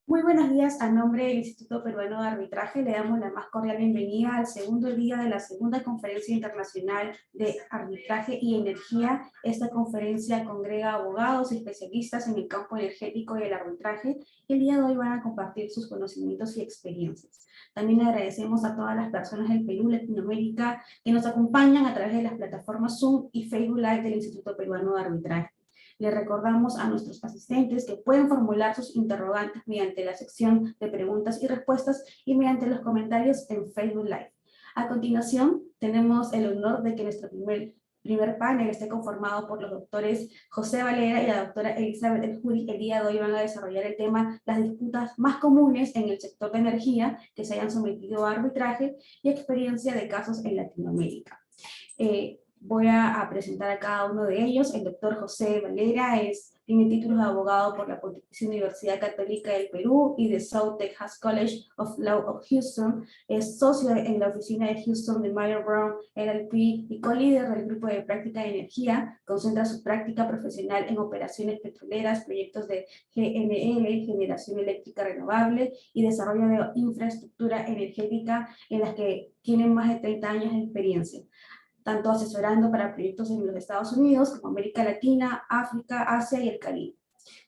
Muy buenos días. A nombre del Instituto Peruano de Arbitraje le damos la más cordial bienvenida al segundo día de la segunda Conferencia Internacional de Arbitraje y Energía. Esta conferencia congrega abogados y especialistas en el campo energético y el arbitraje, y el día de hoy van a compartir sus conocimientos y experiencias. También agradecemos a todas las personas del Perú, Latinoamérica, que nos acompañan a través de las plataformas Zoom y Facebook Live del Instituto Peruano de Arbitraje. Le recordamos a nuestros asistentes que pueden formular sus interrogantes mediante la sección de preguntas y respuestas y mediante los comentarios en Facebook Live. A continuación, tenemos el honor de que nuestro primer panel esté conformado por los doctores José Valera y la doctora Elizabeth El Juri. El día de hoy van a desarrollar el tema las disputas más comunes en el sector de energía que se hayan sometido a arbitraje y experiencia de casos en Latinoamérica. Voy a presentar a cada uno de ellos. El doctor José Valera tiene títulos de abogado por la Pontificia Universidad Católica del Perú y de South Texas College of Law of Houston. Es socio en la oficina de Houston de Mayer Brown LLP y co-líder del grupo de práctica de energía. Concentra su práctica profesional en operaciones petroleras, proyectos de GNL, generación eléctrica renovable y desarrollo de infraestructura energética en las que tienen más de 30 años de experiencia, tanto asesorando para proyectos en los Estados Unidos como América Latina, África, Asia y el Caribe.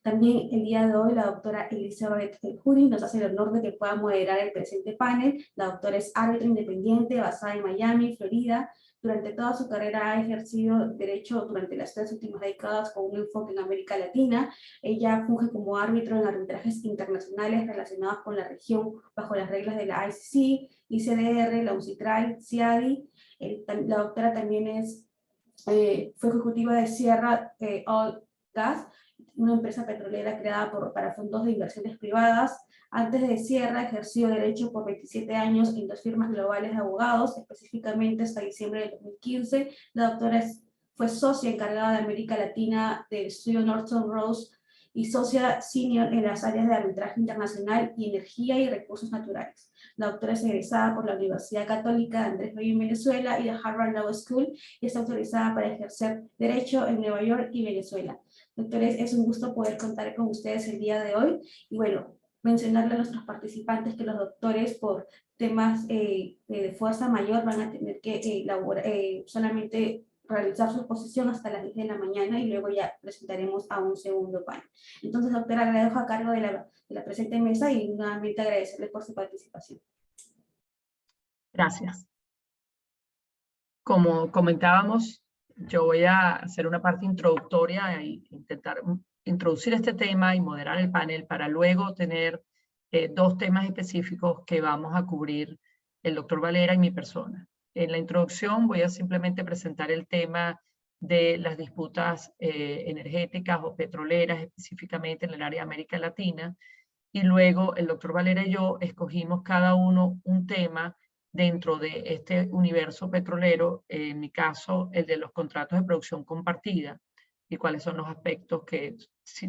También el día de hoy la doctora Elizabeth El Juri nos hace el honor de que pueda moderar el presente panel. La doctora es árbitra independiente basada en Miami, Florida. Durante toda su carrera ha ejercido derecho durante las 3 últimas décadas con un enfoque en América Latina. Ella funge como árbitro en arbitrajes internacionales relacionados con la región bajo las reglas de la ICC, ICDR, la UNCITRAL, CIADI. La doctora también fue ejecutiva de Sierra Oil Gas, una empresa petrolera creada para fondos de inversiones privadas. Antes de Sierra ejerció derecho por 27 años en 2 firmas globales de abogados, específicamente hasta diciembre de 2015. La doctora fue socia encargada de América Latina del estudio Norton Rose y socia senior en las áreas de arbitraje internacional y energía y recursos naturales. La doctora es egresada por la Universidad Católica de Andrés Bello en Venezuela y de Harvard Law School, y está autorizada para ejercer Derecho en Nueva York y Venezuela. Doctores, es un gusto poder contar con ustedes el día de hoy. Y bueno, mencionarle a nuestros participantes que los doctores por temas de fuerza mayor van a tener que solamente realizar su exposición hasta las 10 de la mañana y luego ya presentaremos a un segundo panel. Entonces, doctora, la dejo a cargo de la presente mesa y nuevamente agradecerle por su participación. Gracias. Como comentábamos, yo voy a hacer una parte introductoria e intentar introducir este tema y moderar el panel para luego tener 2 temas específicos que vamos a cubrir el doctor Valera y mi persona. En la introducción voy a simplemente presentar el tema de las disputas energéticas o petroleras, específicamente en el área de América Latina, y luego el doctor Valera y yo escogimos cada uno un tema dentro de este universo petrolero, en mi caso el de los contratos de producción compartida, y cuáles son los aspectos que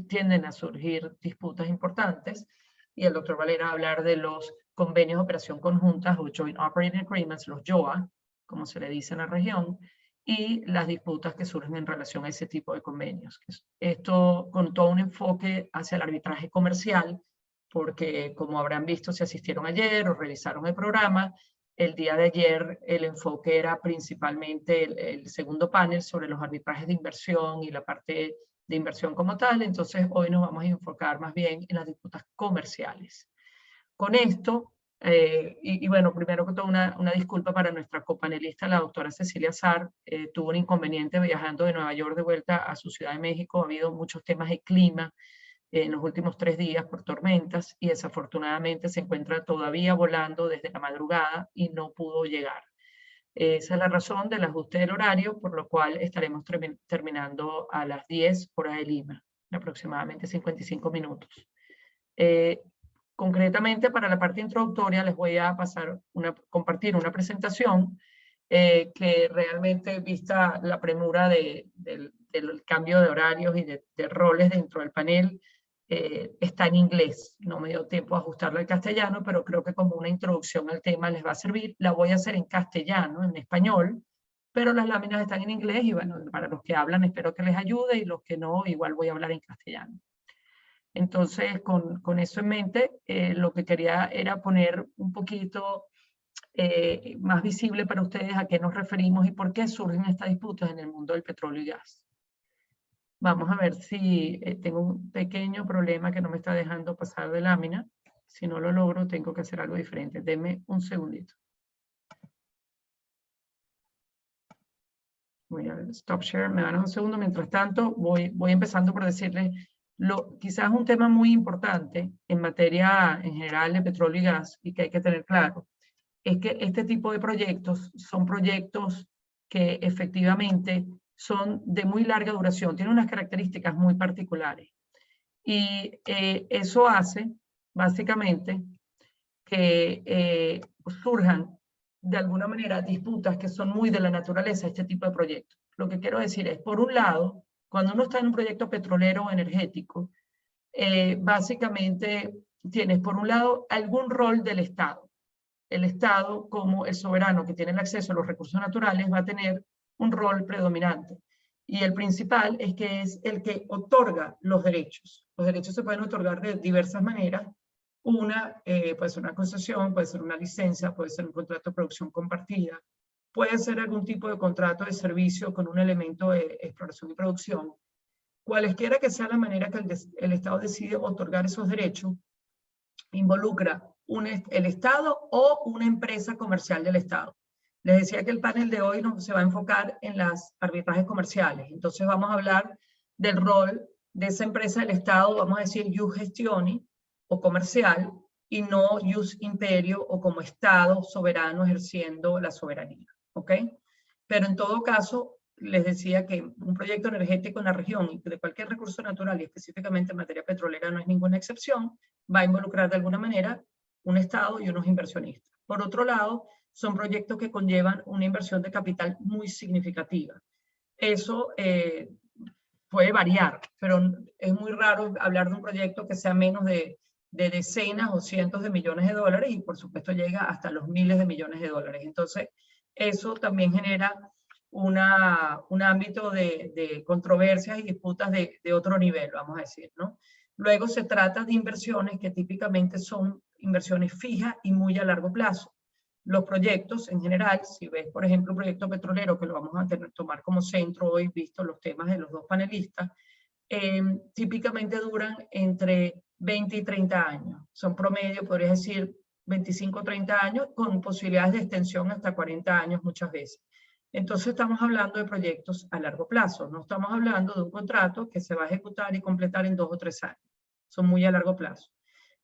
tienden a surgir disputas importantes, y el doctor Valera va a hablar de los convenios de operación conjuntas o Joint Operating Agreements, los JOA, como se le dice en la región, y las disputas que surgen en relación a ese tipo de convenios. Esto con todo un enfoque hacia el arbitraje comercial, porque como habrán visto si asistieron ayer o revisaron el programa, el día de ayer el enfoque era principalmente el segundo panel sobre los arbitrajes de inversión y la parte de inversión como tal. Entonces hoy nos vamos a enfocar más bien en las disputas comerciales. Con esto, bueno, primero que todo una disculpa para nuestra copanelista, la doctora Cecilia Sarr, tuvo un inconveniente viajando de Nueva York de vuelta a su Ciudad de México. Ha habido muchos temas de clima en los últimos 3 días por tormentas y desafortunadamente se encuentra todavía volando desde la madrugada y no pudo llegar. Esa es la razón del ajuste del horario, por lo cual estaremos terminando a las 10 hora de Lima, aproximadamente 55 minutos. Concretamente, para la parte introductoria les voy a compartir una presentación que realmente, vista la premura del cambio de horarios y de roles dentro del panel, está en inglés. No me dio tiempo a ajustarlo al castellano, pero creo que como una introducción al tema les va a servir. La voy a hacer en castellano, en español, pero las láminas están en inglés y bueno, para los que hablan espero que les ayude y los que no, igual voy a hablar en castellano. Entonces, con eso en mente, lo que quería era poner un poquito más visible para ustedes a qué nos referimos y por qué surgen estas disputas en el mundo del petróleo y gas. Vamos a ver si tengo un pequeño problema que no me está dejando pasar de lámina. Si no lo logro, tengo que hacer algo diferente. Denme un segundito. Voy a stop share, me dan un segundo. Mientras tanto, voy empezando por decirles, quizás un tema muy importante en materia en general de petróleo y gas, y que hay que tener claro, es que este tipo de proyectos son proyectos que efectivamente son de muy larga duración, tienen unas características muy particulares. Y eso hace, básicamente, que surjan de alguna manera disputas que son muy de la naturaleza de este tipo de proyectos. Lo que quiero decir es, por un lado, cuando uno está en un proyecto petrolero o energético, básicamente tienes por un lado algún rol del Estado. El Estado, como el soberano que tiene el acceso a los recursos naturales, va a tener un rol predominante. Y el principal es que es el que otorga los derechos. Los derechos se pueden otorgar de diversas maneras. Una puede ser una concesión, puede ser una licencia, puede ser un contrato de producción compartida, puede ser algún tipo de contrato de servicio con un elemento de exploración y producción. Cualesquiera que sea la manera que el Estado decide otorgar esos derechos, involucra el Estado o una empresa comercial del Estado. Les decía que el panel de hoy se va a enfocar en las arbitrajes comerciales. Entonces vamos a hablar del rol de esa empresa del Estado, vamos a decir ius gestioni o comercial, y no ius imperio o como Estado soberano ejerciendo la soberanía. ¿Ok? Pero en todo caso, les decía que un proyecto energético en la región y de cualquier recurso natural, y específicamente en materia petrolera no es ninguna excepción, va a involucrar de alguna manera un Estado y unos inversionistas. Por otro lado, son proyectos que conllevan una inversión de capital muy significativa. Eso puede variar, pero es muy raro hablar de un proyecto que sea menos de decenas o cientos de millones de dólares y por supuesto llega hasta los miles de millones de dólares. Entonces, eso también genera un ámbito de controversias y disputas de otro nivel, vamos a decir, ¿no? Luego se trata de inversiones que típicamente son inversiones fijas y muy a largo plazo. Los proyectos en general, si ves por ejemplo un proyecto petrolero, que lo vamos a tomar como centro hoy, visto los temas de los dos panelistas, típicamente duran entre 20 y 30 años. Son promedio, podrías decir, 25 o 30 años, con posibilidades de extensión hasta 40 años muchas veces. Entonces estamos hablando de proyectos a largo plazo, no estamos hablando de un contrato que se va a ejecutar y completar en 2 o 3 años. Son muy a largo plazo.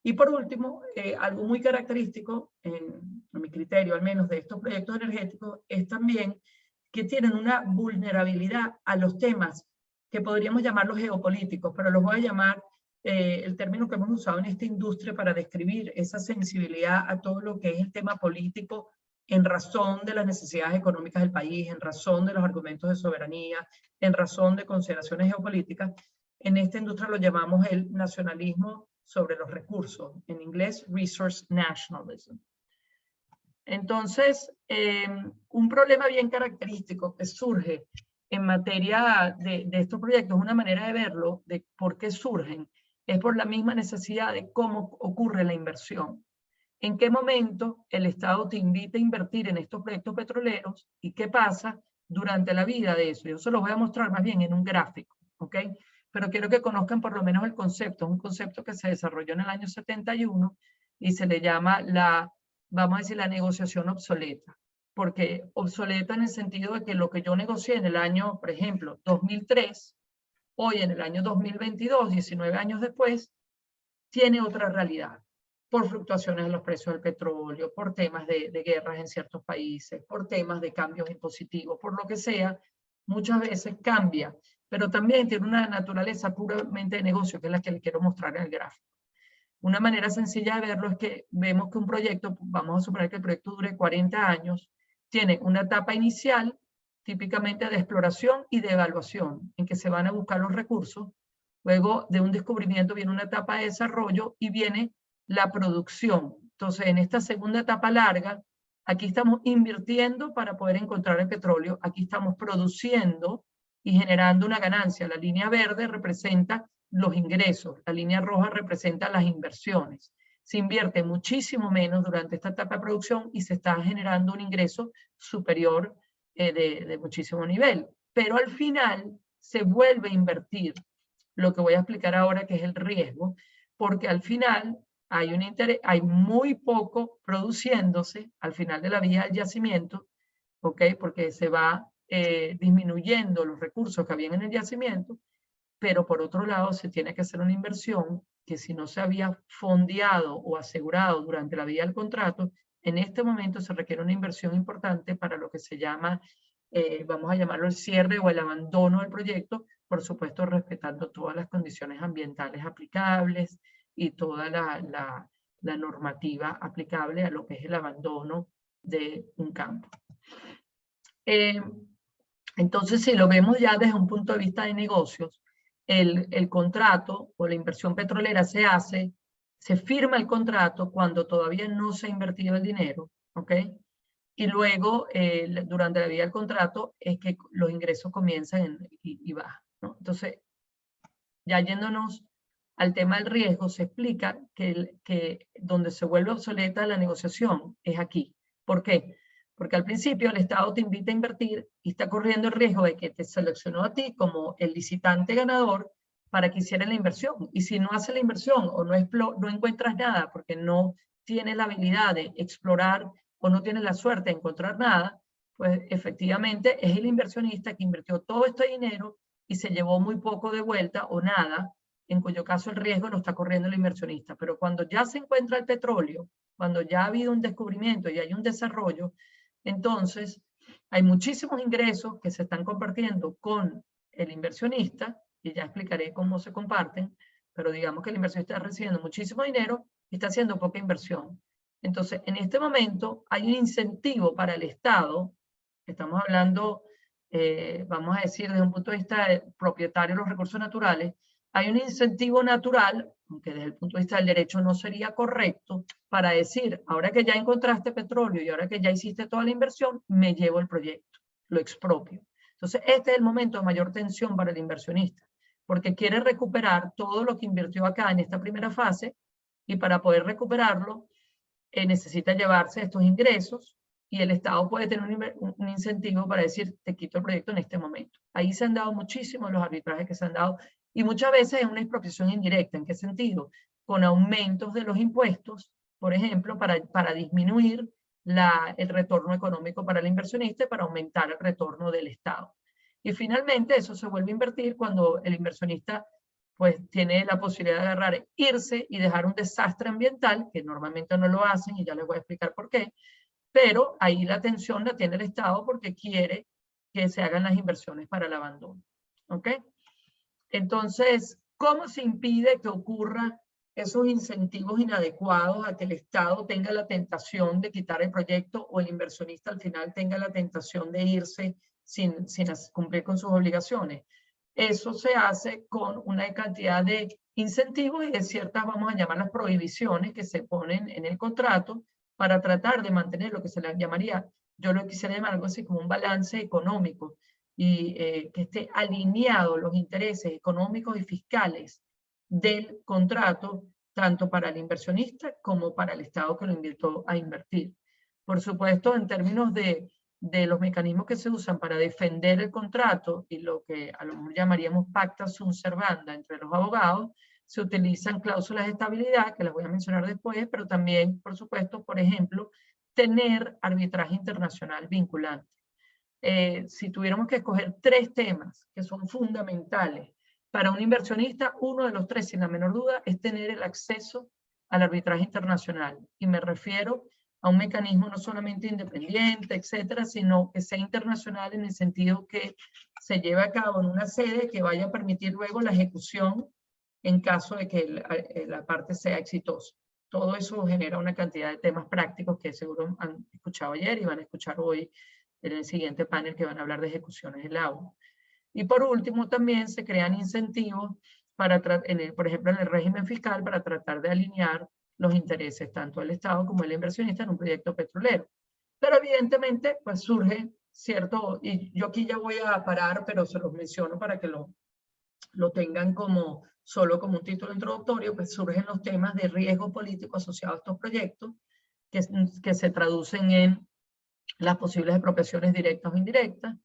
Y por último, algo muy característico, en mi criterio al menos, de estos proyectos energéticos, es también que tienen una vulnerabilidad a los temas que podríamos llamarlos geopolíticos, pero los voy a llamar el término que hemos usado en esta industria para describir esa sensibilidad a todo lo que es el tema político en razón de las necesidades económicas del país, en razón de los argumentos de soberanía, en razón de consideraciones geopolíticas. En esta industria lo llamamos el nacionalismo sobre los recursos, en inglés resource nationalism. Entonces, un problema bien característico que surge en materia de estos proyectos, una manera de verlo, de por qué surgen, es por la misma necesidad de cómo ocurre la inversión. ¿En qué momento el Estado te invita a invertir en estos proyectos petroleros y qué pasa durante la vida de eso? Yo se los voy a mostrar más bien en un gráfico, ¿ok? Pero quiero que conozcan por lo menos el concepto. Es un concepto que se desarrolló en el año 71 y se le llama vamos a decir, la negociación obsoleta. Porque obsoleta en el sentido de que lo que yo negocié en el año, por ejemplo, 2003, hoy en el año 2022, 19 años después, tiene otra realidad. Por fluctuaciones en los precios del petróleo, por temas de guerras en ciertos países, por temas de cambios impositivos, por lo que sea, muchas veces cambia, pero también tiene una naturaleza puramente de negocio, que es la que les quiero mostrar en el gráfico. Una manera sencilla de verlo es que vemos que un proyecto, vamos a suponer que el proyecto dure 40 años, tiene una etapa inicial, típicamente de exploración y de evaluación, en que se van a buscar los recursos. Luego de un descubrimiento viene una etapa de desarrollo y viene la producción. Entonces, en esta segunda etapa larga, aquí estamos invirtiendo para poder encontrar el petróleo, aquí estamos produciendo y generando una ganancia. La línea verde representa los ingresos. La línea roja representa las inversiones. Se invierte muchísimo menos durante esta etapa de producción y se está generando un ingreso superior de muchísimo nivel. Pero al final se vuelve a invertir, lo que voy a explicar ahora, que es el riesgo, porque al final hay un interés, hay muy poco produciéndose al final de la vía del yacimiento, ¿ok? Porque se va disminuyendo los recursos que habían en el yacimiento, pero por otro lado se tiene que hacer una inversión que si no se había fondeado o asegurado durante la vía del contrato, en este momento se requiere una inversión importante para lo que se llama, vamos a llamarlo el cierre o el abandono del proyecto, por supuesto respetando todas las condiciones ambientales aplicables y toda la normativa aplicable a lo que es el abandono de un campo. Entonces, si lo vemos ya desde un punto de vista de negocios, el contrato o la inversión petrolera se firma el contrato cuando todavía no se ha invertido el dinero, ¿ok? Y luego, durante la vida del contrato, es que los ingresos comienzan y bajan, ¿no? Entonces, ya yéndonos al tema del riesgo, se explica que donde se vuelve obsoleta la negociación es aquí. ¿Por qué? Porque al principio el Estado te invita a invertir y está corriendo el riesgo de que te seleccionó a ti como el licitante ganador para que hicieras la inversión. Y si no haces la inversión o no encuentras nada porque no tienes la habilidad de explorar o no tienes la suerte de encontrar nada, pues efectivamente es el inversionista que invirtió todo este dinero y se llevó muy poco de vuelta o nada, en cuyo caso el riesgo lo está corriendo el inversionista. Pero cuando ya se encuentra el petróleo, cuando ya ha habido un descubrimiento y hay un desarrollo, entonces hay muchísimos ingresos que se están compartiendo con el inversionista, y ya explicaré cómo se comparten, pero digamos que el inversionista está recibiendo muchísimo dinero y está haciendo poca inversión. Entonces, en este momento hay un incentivo para el Estado, estamos hablando, vamos a decir, desde un punto de vista propietario de los recursos naturales, hay un incentivo natural, aunque desde el punto de vista del derecho no sería correcto, para decir, ahora que ya encontraste petróleo y ahora que ya hiciste toda la inversión, me llevo el proyecto, lo expropio. Entonces, este es el momento de mayor tensión para el inversionista, porque quiere recuperar todo lo que invirtió acá en esta primera fase, y para poder recuperarlo, necesita llevarse estos ingresos, y el Estado puede tener un incentivo para decir, te quito el proyecto en este momento. Ahí se han dado muchísimos los arbitrajes que se han dado, y muchas veces es una expropiación indirecta. ¿En qué sentido? Con aumentos de los impuestos, por ejemplo, para disminuir el retorno económico para el inversionista y para aumentar el retorno del Estado. Y finalmente eso se vuelve a invertir cuando el inversionista pues tiene la posibilidad de agarrar, irse y dejar un desastre ambiental, que normalmente no lo hacen y ya les voy a explicar por qué, pero ahí la atención la tiene el Estado porque quiere que se hagan las inversiones para el abandono. ¿Ok? Entonces, ¿cómo se impide que ocurra esos incentivos inadecuados a que el Estado tenga la tentación de quitar el proyecto o el inversionista al final tenga la tentación de irse sin cumplir con sus obligaciones? Eso se hace con una cantidad de incentivos y de ciertas, vamos a llamarlas prohibiciones, que se ponen en el contrato para tratar de mantener lo que se le llamaría, yo lo quisiera llamar algo así como un balance económico, y que esté alineado los intereses económicos y fiscales del contrato, tanto para el inversionista como para el Estado que lo invitó a invertir. Por supuesto, en términos de los mecanismos que se usan para defender el contrato y lo que a lo mejor llamaríamos pacta sunt servanda entre los abogados, se utilizan cláusulas de estabilidad, que las voy a mencionar después, pero también, por supuesto, por ejemplo, tener arbitraje internacional vinculante. Si tuviéramos que escoger 3 temas que son fundamentales para un inversionista, uno de los 3, sin la menor duda, es tener el acceso al arbitraje internacional. Y me refiero a un mecanismo no solamente independiente, etcétera, sino que sea internacional en el sentido que se lleve a cabo en una sede que vaya a permitir luego la ejecución en caso de que la parte sea exitosa. Todo eso genera una cantidad de temas prácticos que seguro han escuchado ayer y van a escuchar hoy en el siguiente panel, que van a hablar de ejecuciones del agua. Y por último, también se crean incentivos para, por ejemplo, en el régimen fiscal, para tratar de alinear los intereses tanto del Estado como del inversionista en un proyecto petrolero. Pero evidentemente, pues surge cierto, y yo aquí ya voy a parar, pero se los menciono para que lo lo tengan solo como un título introductorio, pues surgen los temas de riesgo político asociados a estos proyectos, que se traducen en las posibles expropiaciones directas o indirectas,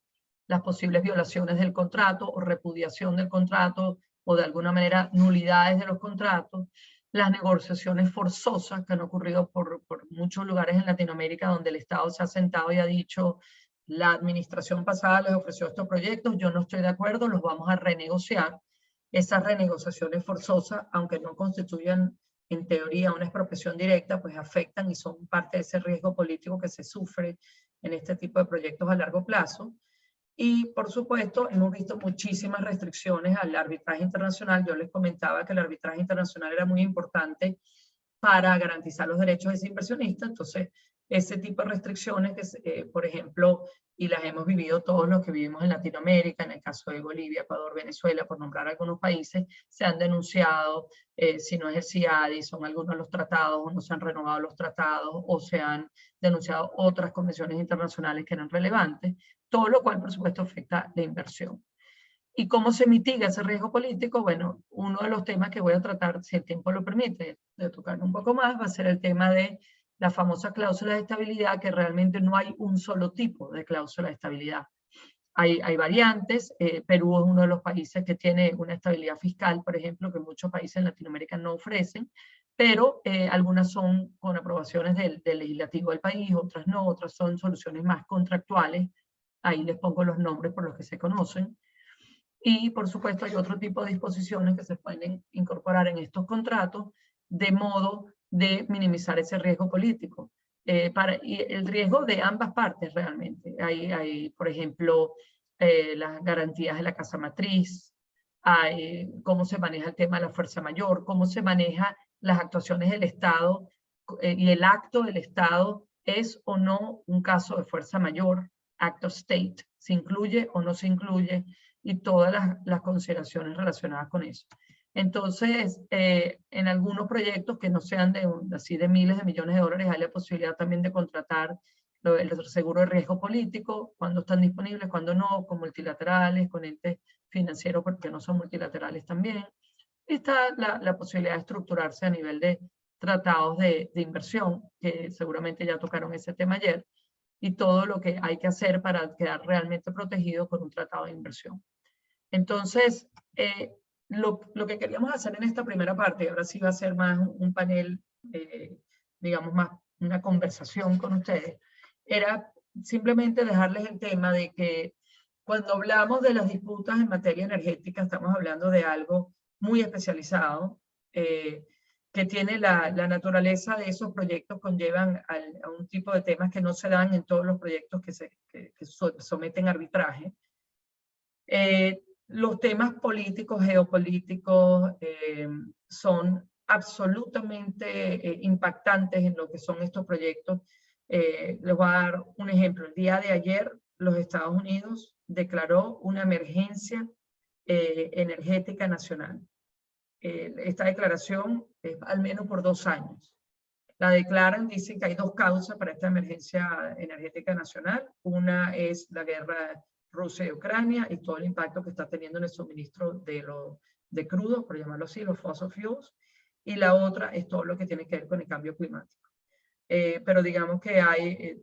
las posibles violaciones del contrato o repudiación del contrato o de alguna manera nulidades de los contratos, las negociaciones forzosas que han ocurrido por muchos lugares en Latinoamérica donde el Estado se ha sentado y ha dicho: la administración pasada les ofreció estos proyectos, yo no estoy de acuerdo, los vamos a renegociar. Esas renegociaciones forzosas, aunque no constituyan en teoría una expropiación directa, pues afectan y son parte de ese riesgo político que se sufre en este tipo de proyectos a largo plazo. Y por supuesto, hemos visto muchísimas restricciones al arbitraje internacional. Yo les comentaba que el arbitraje internacional era muy importante para garantizar los derechos de ese inversionista. Entonces, ese tipo de restricciones, por ejemplo, y las hemos vivido todos los que vivimos en Latinoamérica, en el caso de Bolivia, Ecuador, Venezuela, por nombrar algunos países, se han denunciado, si no es el CIADI, son algunos de los tratados, o no se han renovado los tratados, o se han denunciado otras convenciones internacionales que eran relevantes, todo lo cual, por supuesto, afecta la inversión. ¿Y cómo se mitiga ese riesgo político? Bueno, uno de los temas que voy a tratar, si el tiempo lo permite, de tocar un poco más, va a ser el tema de la famosa cláusula de estabilidad, que realmente no hay un solo tipo de cláusula de estabilidad. Hay variantes. Perú es uno de los países que tiene una estabilidad fiscal, por ejemplo, que muchos países en Latinoamérica no ofrecen, pero algunas son con aprobaciones del legislativo del país, otras no, otras son soluciones más contractuales. Ahí les pongo los nombres por los que se conocen. Y por supuesto hay otro tipo de disposiciones que se pueden incorporar en estos contratos de modo de minimizar ese riesgo político. Y el riesgo de ambas partes realmente. Hay por ejemplo, las garantías de la casa matriz, hay cómo se maneja el tema de la fuerza mayor, cómo se maneja las actuaciones del Estado, y el acto del Estado es o no un caso de fuerza mayor, act of state, se incluye o no se incluye, y todas las consideraciones relacionadas con eso. Entonces, en algunos proyectos que no sean así de miles de millones de dólares, hay la posibilidad también de contratar el seguro de riesgo político, cuando están disponibles, cuando no, con multilaterales, con entes financieros, porque no son multilaterales también. Está la posibilidad de estructurarse a nivel de tratados de inversión, que seguramente ya tocaron ese tema ayer, y todo lo que hay que hacer para quedar realmente protegido con un tratado de inversión. Entonces, lo que queríamos hacer en esta primera parte, y ahora sí va a ser más un panel, digamos más una conversación con ustedes, era simplemente dejarles el tema de que cuando hablamos de las disputas en materia energética, estamos hablando de algo muy especializado, que tiene la naturaleza de esos proyectos, conllevan a un tipo de temas que no se dan en todos los proyectos que someten a arbitraje. Los temas políticos, geopolíticos, son absolutamente impactantes en lo que son estos proyectos. Les voy a dar un ejemplo. El día de ayer, los Estados Unidos declaró una emergencia energética nacional. Esta declaración es al menos por 2 años. La declaran, dicen que hay 2 causas para esta emergencia energética nacional. Una es la guerra Rusia y Ucrania y todo el impacto que está teniendo en el suministro de crudos, por llamarlo así, los fossil fuels. Y la otra es todo lo que tiene que ver con el cambio climático. Pero digamos que hay,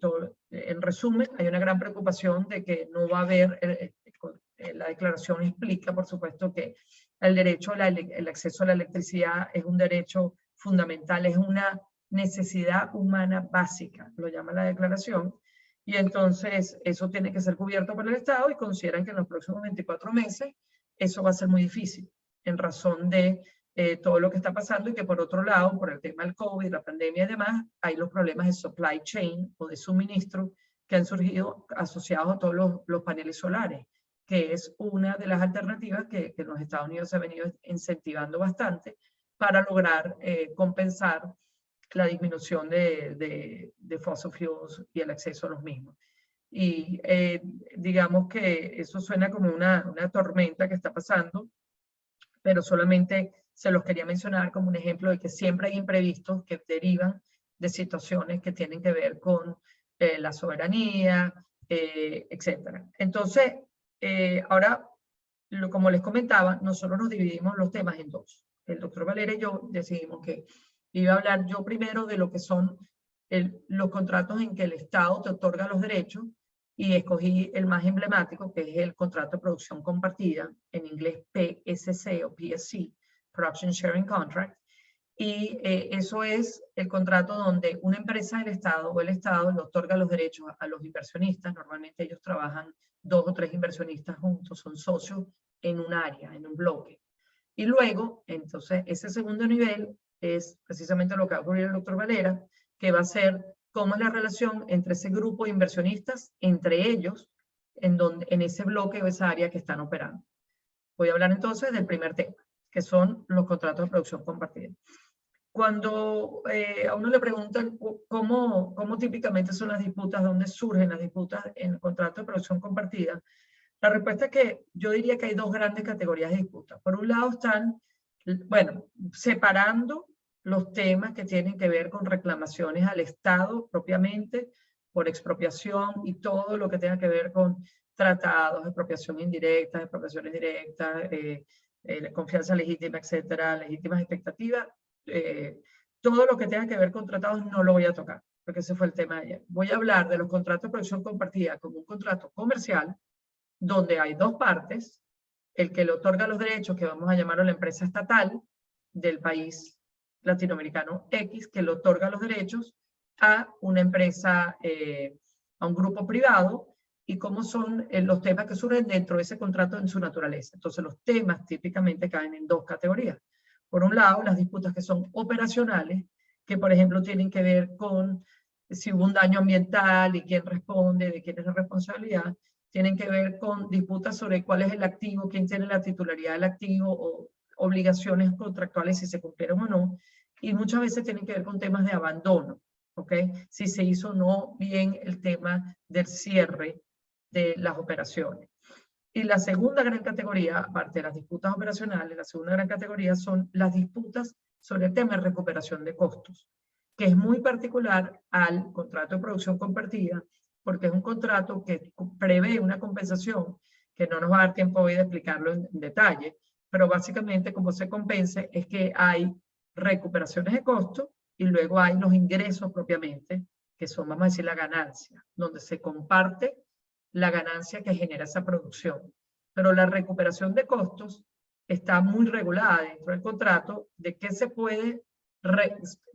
en resumen, hay una gran preocupación de que no va a haber, la declaración explica, por supuesto, que el derecho, el acceso a la electricidad es un derecho fundamental, es una necesidad humana básica, lo llama la declaración, y entonces eso tiene que ser cubierto por el Estado, y consideran que en los próximos 24 meses eso va a ser muy difícil, en razón de todo lo que está pasando, y que por otro lado, por el tema del COVID, la pandemia y demás, hay los problemas de supply chain o de suministro que han surgido asociados a todos los paneles solares, que es una de las alternativas que los Estados Unidos ha venido incentivando bastante para lograr compensar la disminución de fossil fuels y el acceso a los mismos. Y digamos que eso suena como una tormenta que está pasando, pero solamente se los quería mencionar como un ejemplo de que siempre hay imprevistos que derivan de situaciones que tienen que ver con la soberanía, etc. Entonces, ahora como les comentaba, nosotros nos dividimos los temas en dos. El doctor Valera y yo decidimos que iba a hablar yo primero de lo que son los contratos en que el Estado te otorga los derechos, y escogí el más emblemático, que es el contrato de producción compartida, en inglés PSC o PSC, Production Sharing Contract. Y eso es el contrato donde una empresa del Estado o el Estado le otorga los derechos a los inversionistas. Normalmente ellos trabajan 2 o 3 inversionistas juntos, son socios en un área, en un bloque. Y luego, entonces, ese segundo nivel es precisamente lo que va a ocurrir el doctor Valera, que va a ser cómo es la relación entre ese grupo de inversionistas, entre ellos, en ese bloque o esa área que están operando. Voy a hablar entonces del primer tema, que son los contratos de producción compartida. Cuando a uno le preguntan cómo típicamente son las disputas, dónde surgen las disputas en el contrato de producción compartida, la respuesta es que yo diría que hay dos grandes categorías de disputas. Por un lado están, bueno, separando los temas que tienen que ver con reclamaciones al Estado propiamente, por expropiación y todo lo que tenga que ver con tratados, expropiación indirecta, expropiaciones directas, confianza legítima, etcétera, legítimas expectativas. Todo lo que tenga que ver con tratados no lo voy a tocar, porque ese fue el tema de ayer. Voy a hablar de los contratos de producción compartida como un contrato comercial, donde hay dos partes, el que le otorga los derechos, que vamos a llamarlo la empresa estatal del país latinoamericano X, que le otorga los derechos a una empresa, a un grupo privado, y cómo son los temas que surgen dentro de ese contrato en su naturaleza. Entonces los temas típicamente caen en dos categorías. Por un lado, las disputas que son operacionales, que por ejemplo tienen que ver con si hubo un daño ambiental y quién responde, de quién es la responsabilidad. Tienen que ver con disputas sobre cuál es el activo, quién tiene la titularidad del activo o obligaciones contractuales si se cumplieron o no. Y muchas veces tienen que ver con temas de abandono, ¿ok? Si se hizo o no bien el tema del cierre de las operaciones. Y la segunda gran categoría, aparte de las disputas operacionales, la segunda gran categoría son las disputas sobre el tema de recuperación de costos, que es muy particular al contrato de producción compartida, porque es un contrato que prevé una compensación, que no nos va a dar tiempo hoy de explicarlo en detalle, pero básicamente como se compense es que hay recuperaciones de costos y luego hay los ingresos propiamente, que son, vamos a decir, la ganancia, donde se comparte la ganancia que genera esa producción. Pero la recuperación de costos está muy regulada dentro del contrato de qué se puede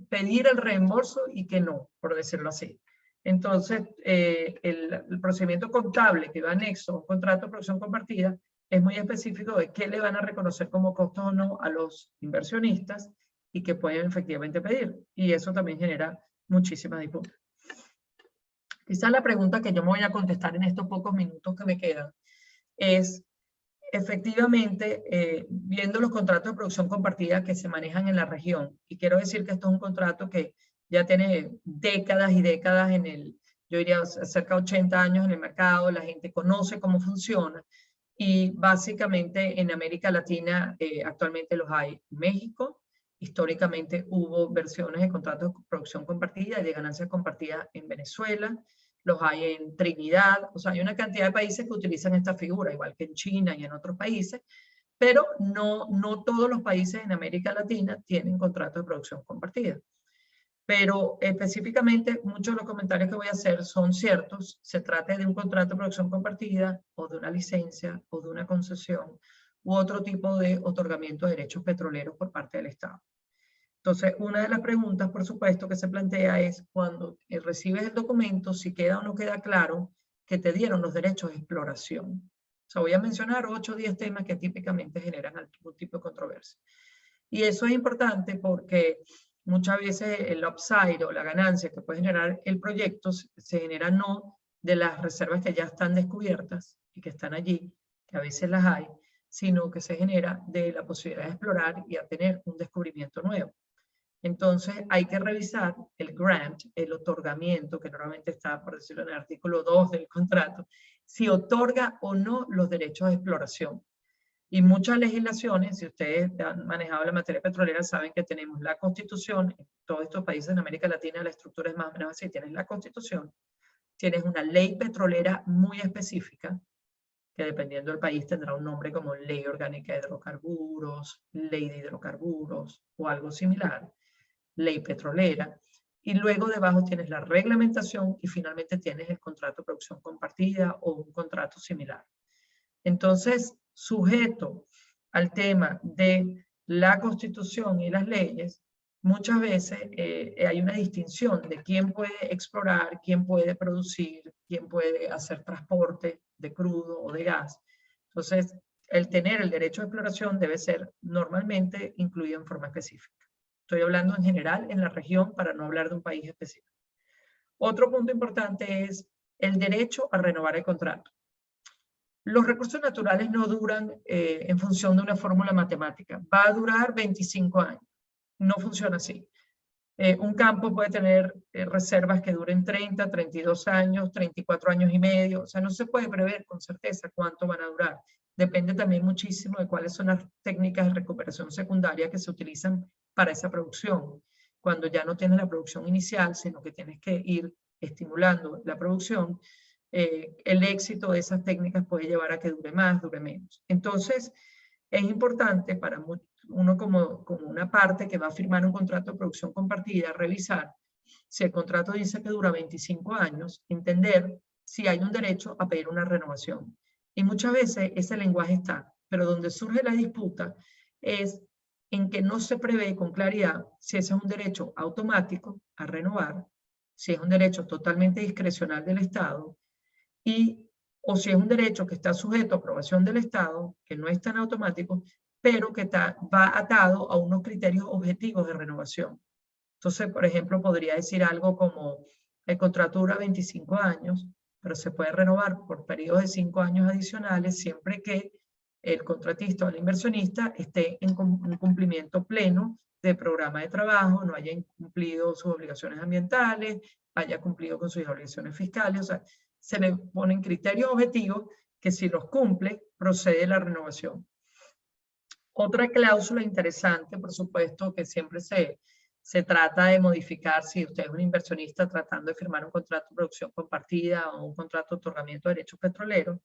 pedir el reembolso y qué no, por decirlo así. Entonces, el procedimiento contable que va anexo a un contrato de producción compartida es muy específico de qué le van a reconocer como costos o no a los inversionistas y que pueden efectivamente pedir. Y eso también genera muchísimas disputas. Quizás la pregunta que yo me voy a contestar en estos pocos minutos que me quedan es, efectivamente, viendo los contratos de producción compartida que se manejan en la región, y quiero decir que esto es un contrato que ya tiene décadas y décadas en el, yo diría cerca de 80 años en el mercado, la gente conoce cómo funciona, y básicamente en América Latina actualmente los hay en México. Históricamente hubo versiones de contratos de producción compartida y de ganancias compartidas en Venezuela, los hay en Trinidad, o sea, hay una cantidad de países que utilizan esta figura, igual que en China y en otros países, pero no todos los países en América Latina tienen contratos de producción compartida. Pero específicamente muchos de los comentarios que voy a hacer son ciertos, se trate de un contrato de producción compartida o de una licencia o de una concesión u otro tipo de otorgamiento de derechos petroleros por parte del Estado. Entonces, una de las preguntas, por supuesto, que se plantea es cuando recibes el documento, si queda o no queda claro que te dieron los derechos de exploración. O sea, voy a mencionar 8 o 10 temas que típicamente generan algún tipo de controversia. Y eso es importante porque muchas veces el upside o la ganancia que puede generar el proyecto se genera no de las reservas que ya están descubiertas y que están allí, que a veces las hay, sino que se genera de la posibilidad de explorar y a tener un descubrimiento nuevo. Entonces hay que revisar el grant, el otorgamiento, que normalmente está, por decirlo en el artículo 2 del contrato, si otorga o no los derechos de exploración. Y muchas legislaciones, si ustedes han manejado la materia petrolera, saben que tenemos la Constitución, en todos estos países en América Latina la estructura es más o menos así, tienes la Constitución, tienes una ley petrolera muy específica, que dependiendo del país tendrá un nombre como Ley Orgánica de Hidrocarburos, Ley de Hidrocarburos o algo similar, Ley Petrolera. Y luego debajo tienes la reglamentación y finalmente tienes el contrato de producción compartida o un contrato similar. Entonces, sujeto al tema de la Constitución y las leyes, muchas veces hay una distinción de quién puede explorar, quién puede producir, quién puede hacer transporte de crudo o de gas. Entonces, el tener el derecho de exploración debe ser normalmente incluido en forma específica. Estoy hablando en general en la región para no hablar de un país específico. Otro punto importante es el derecho a renovar el contrato. Los recursos naturales no duran en función de una fórmula matemática. Va a durar 25 años. No funciona así. Un campo puede tener reservas que duren 30, 32 años, 34 años y medio. O sea, no se puede prever con certeza cuánto van a durar. Depende también muchísimo de cuáles son las técnicas de recuperación secundaria que se utilizan para esa producción. Cuando ya no tienes la producción inicial, sino que tienes que ir estimulando la producción, el éxito de esas técnicas puede llevar a que dure más, dure menos. Entonces, es importante para uno como una parte que va a firmar un contrato de producción compartida, revisar si el contrato dice que dura 25 años, entender si hay un derecho a pedir una renovación. Y muchas veces ese lenguaje está, pero donde surge la disputa es en que no se prevé con claridad si ese es un derecho automático a renovar, si es un derecho totalmente discrecional del Estado, o si es un derecho que está sujeto a aprobación del Estado, que no es tan automático, pero que va atado a unos criterios objetivos de renovación. Entonces, por ejemplo, podría decir algo como el contrato dura 25 años, pero se puede renovar por periodos de 5 años adicionales siempre que el contratista o el inversionista esté en un cumplimiento pleno del programa de trabajo, no haya incumplido sus obligaciones ambientales, haya cumplido con sus obligaciones fiscales. O sea, se le ponen criterios objetivos que si los cumple, procede la renovación. Otra cláusula interesante, por supuesto, que siempre se trata de modificar si usted es un inversionista tratando de firmar un contrato de producción compartida o un contrato de otorgamiento de derechos petroleros,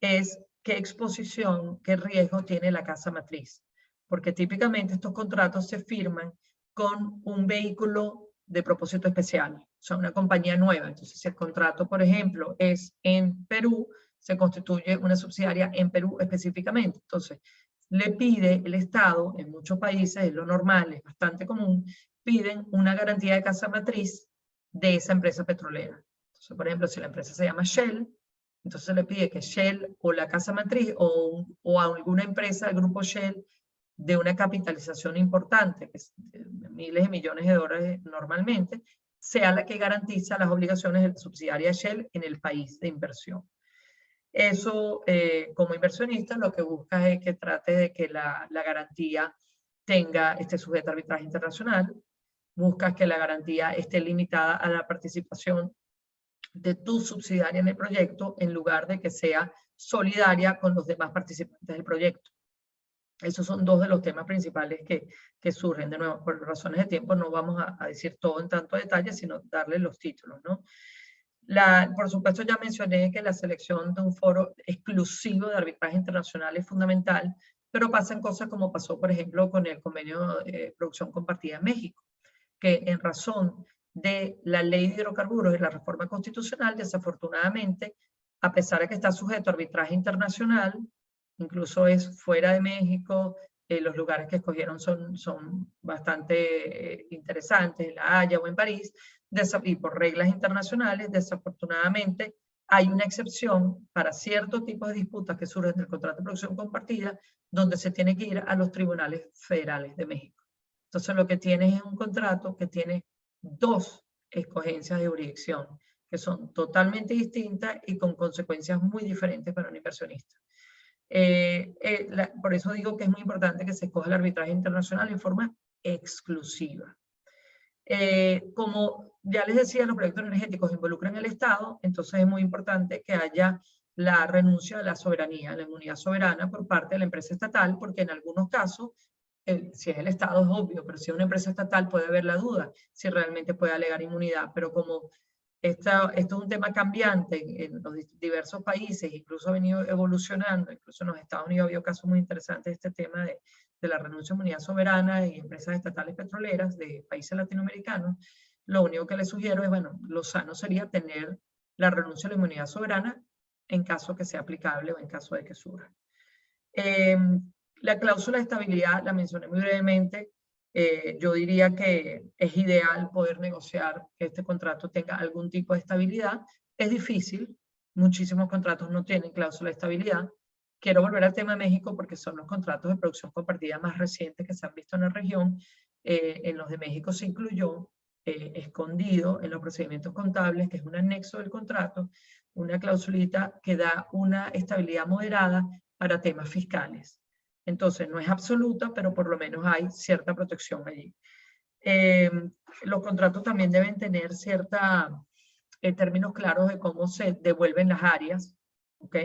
es qué exposición, qué riesgo tiene la casa matriz. Porque típicamente estos contratos se firman con un vehículo de propósito especial, o sea, una compañía nueva. Entonces, si el contrato, por ejemplo, es en Perú, se constituye una subsidiaria en Perú específicamente. Entonces, le pide el Estado, en muchos países es lo normal, es bastante común, piden una garantía de casa matriz de esa empresa petrolera. Entonces, por ejemplo, si la empresa se llama Shell, entonces le pide que Shell o la casa matriz o a alguna empresa del grupo Shell de una capitalización importante, que es miles de millones de dólares normalmente, sea la que garantiza las obligaciones de la subsidiaria Shell en el país de inversión. Eso, como inversionista, lo que busca es que trate de que la garantía esté sujeta a arbitraje internacional, buscas que la garantía esté limitada a la participación de tu subsidiaria en el proyecto en lugar de que sea solidaria con los demás participantes del proyecto. Esos son dos de los temas principales que surgen. De nuevo, por razones de tiempo no vamos a decir todo en tanto detalle, sino darle los títulos, ¿no? Por supuesto, ya mencioné que la selección de un foro exclusivo de arbitraje internacional es fundamental, pero pasan cosas como pasó, por ejemplo, con el convenio de producción compartida en México, que en razón de la ley de hidrocarburos y la reforma constitucional, desafortunadamente, a pesar de que está sujeto a arbitraje internacional, incluso es fuera de México, los lugares que escogieron son bastante interesantes, en La Haya o en París, y por reglas internacionales, desafortunadamente, hay una excepción para ciertos tipos de disputas que surgen del contrato de producción compartida, donde se tiene que ir a los tribunales federales de México. Entonces, lo que tienes es un contrato que tiene dos escogencias de jurisdicción, que son totalmente distintas y con consecuencias muy diferentes para un inversionista. Por eso digo que es muy importante que se escoja el arbitraje internacional en forma exclusiva. Como ya les decía, los proyectos energéticos involucran al Estado, entonces es muy importante que haya la renuncia a la soberanía, a la inmunidad soberana por parte de la empresa estatal, porque en algunos casos, si es el Estado es obvio, pero si es una empresa estatal puede haber la duda si realmente puede alegar inmunidad, pero como esto es un tema cambiante en los diversos países, incluso ha venido evolucionando, incluso en los Estados Unidos había casos muy interesantes de este tema de la renuncia a inmunidad soberana y empresas estatales petroleras de países latinoamericanos. Lo único que les sugiero es, bueno, lo sano sería tener la renuncia a la inmunidad soberana en caso que sea aplicable o en caso de que surja. La cláusula de estabilidad la mencioné muy brevemente. Yo diría que es ideal poder negociar que este contrato tenga algún tipo de estabilidad. Es difícil, muchísimos contratos no tienen cláusula de estabilidad. Quiero volver al tema de México porque son los contratos de producción compartida más recientes que se han visto en la región. En los de México se incluyó, escondido en los procedimientos contables, que es un anexo del contrato, una clausulita que da una estabilidad moderada para temas fiscales. Entonces, no es absoluta, pero por lo menos hay cierta protección allí. Los contratos también deben tener términos claros de cómo se devuelven las áreas, ¿ok?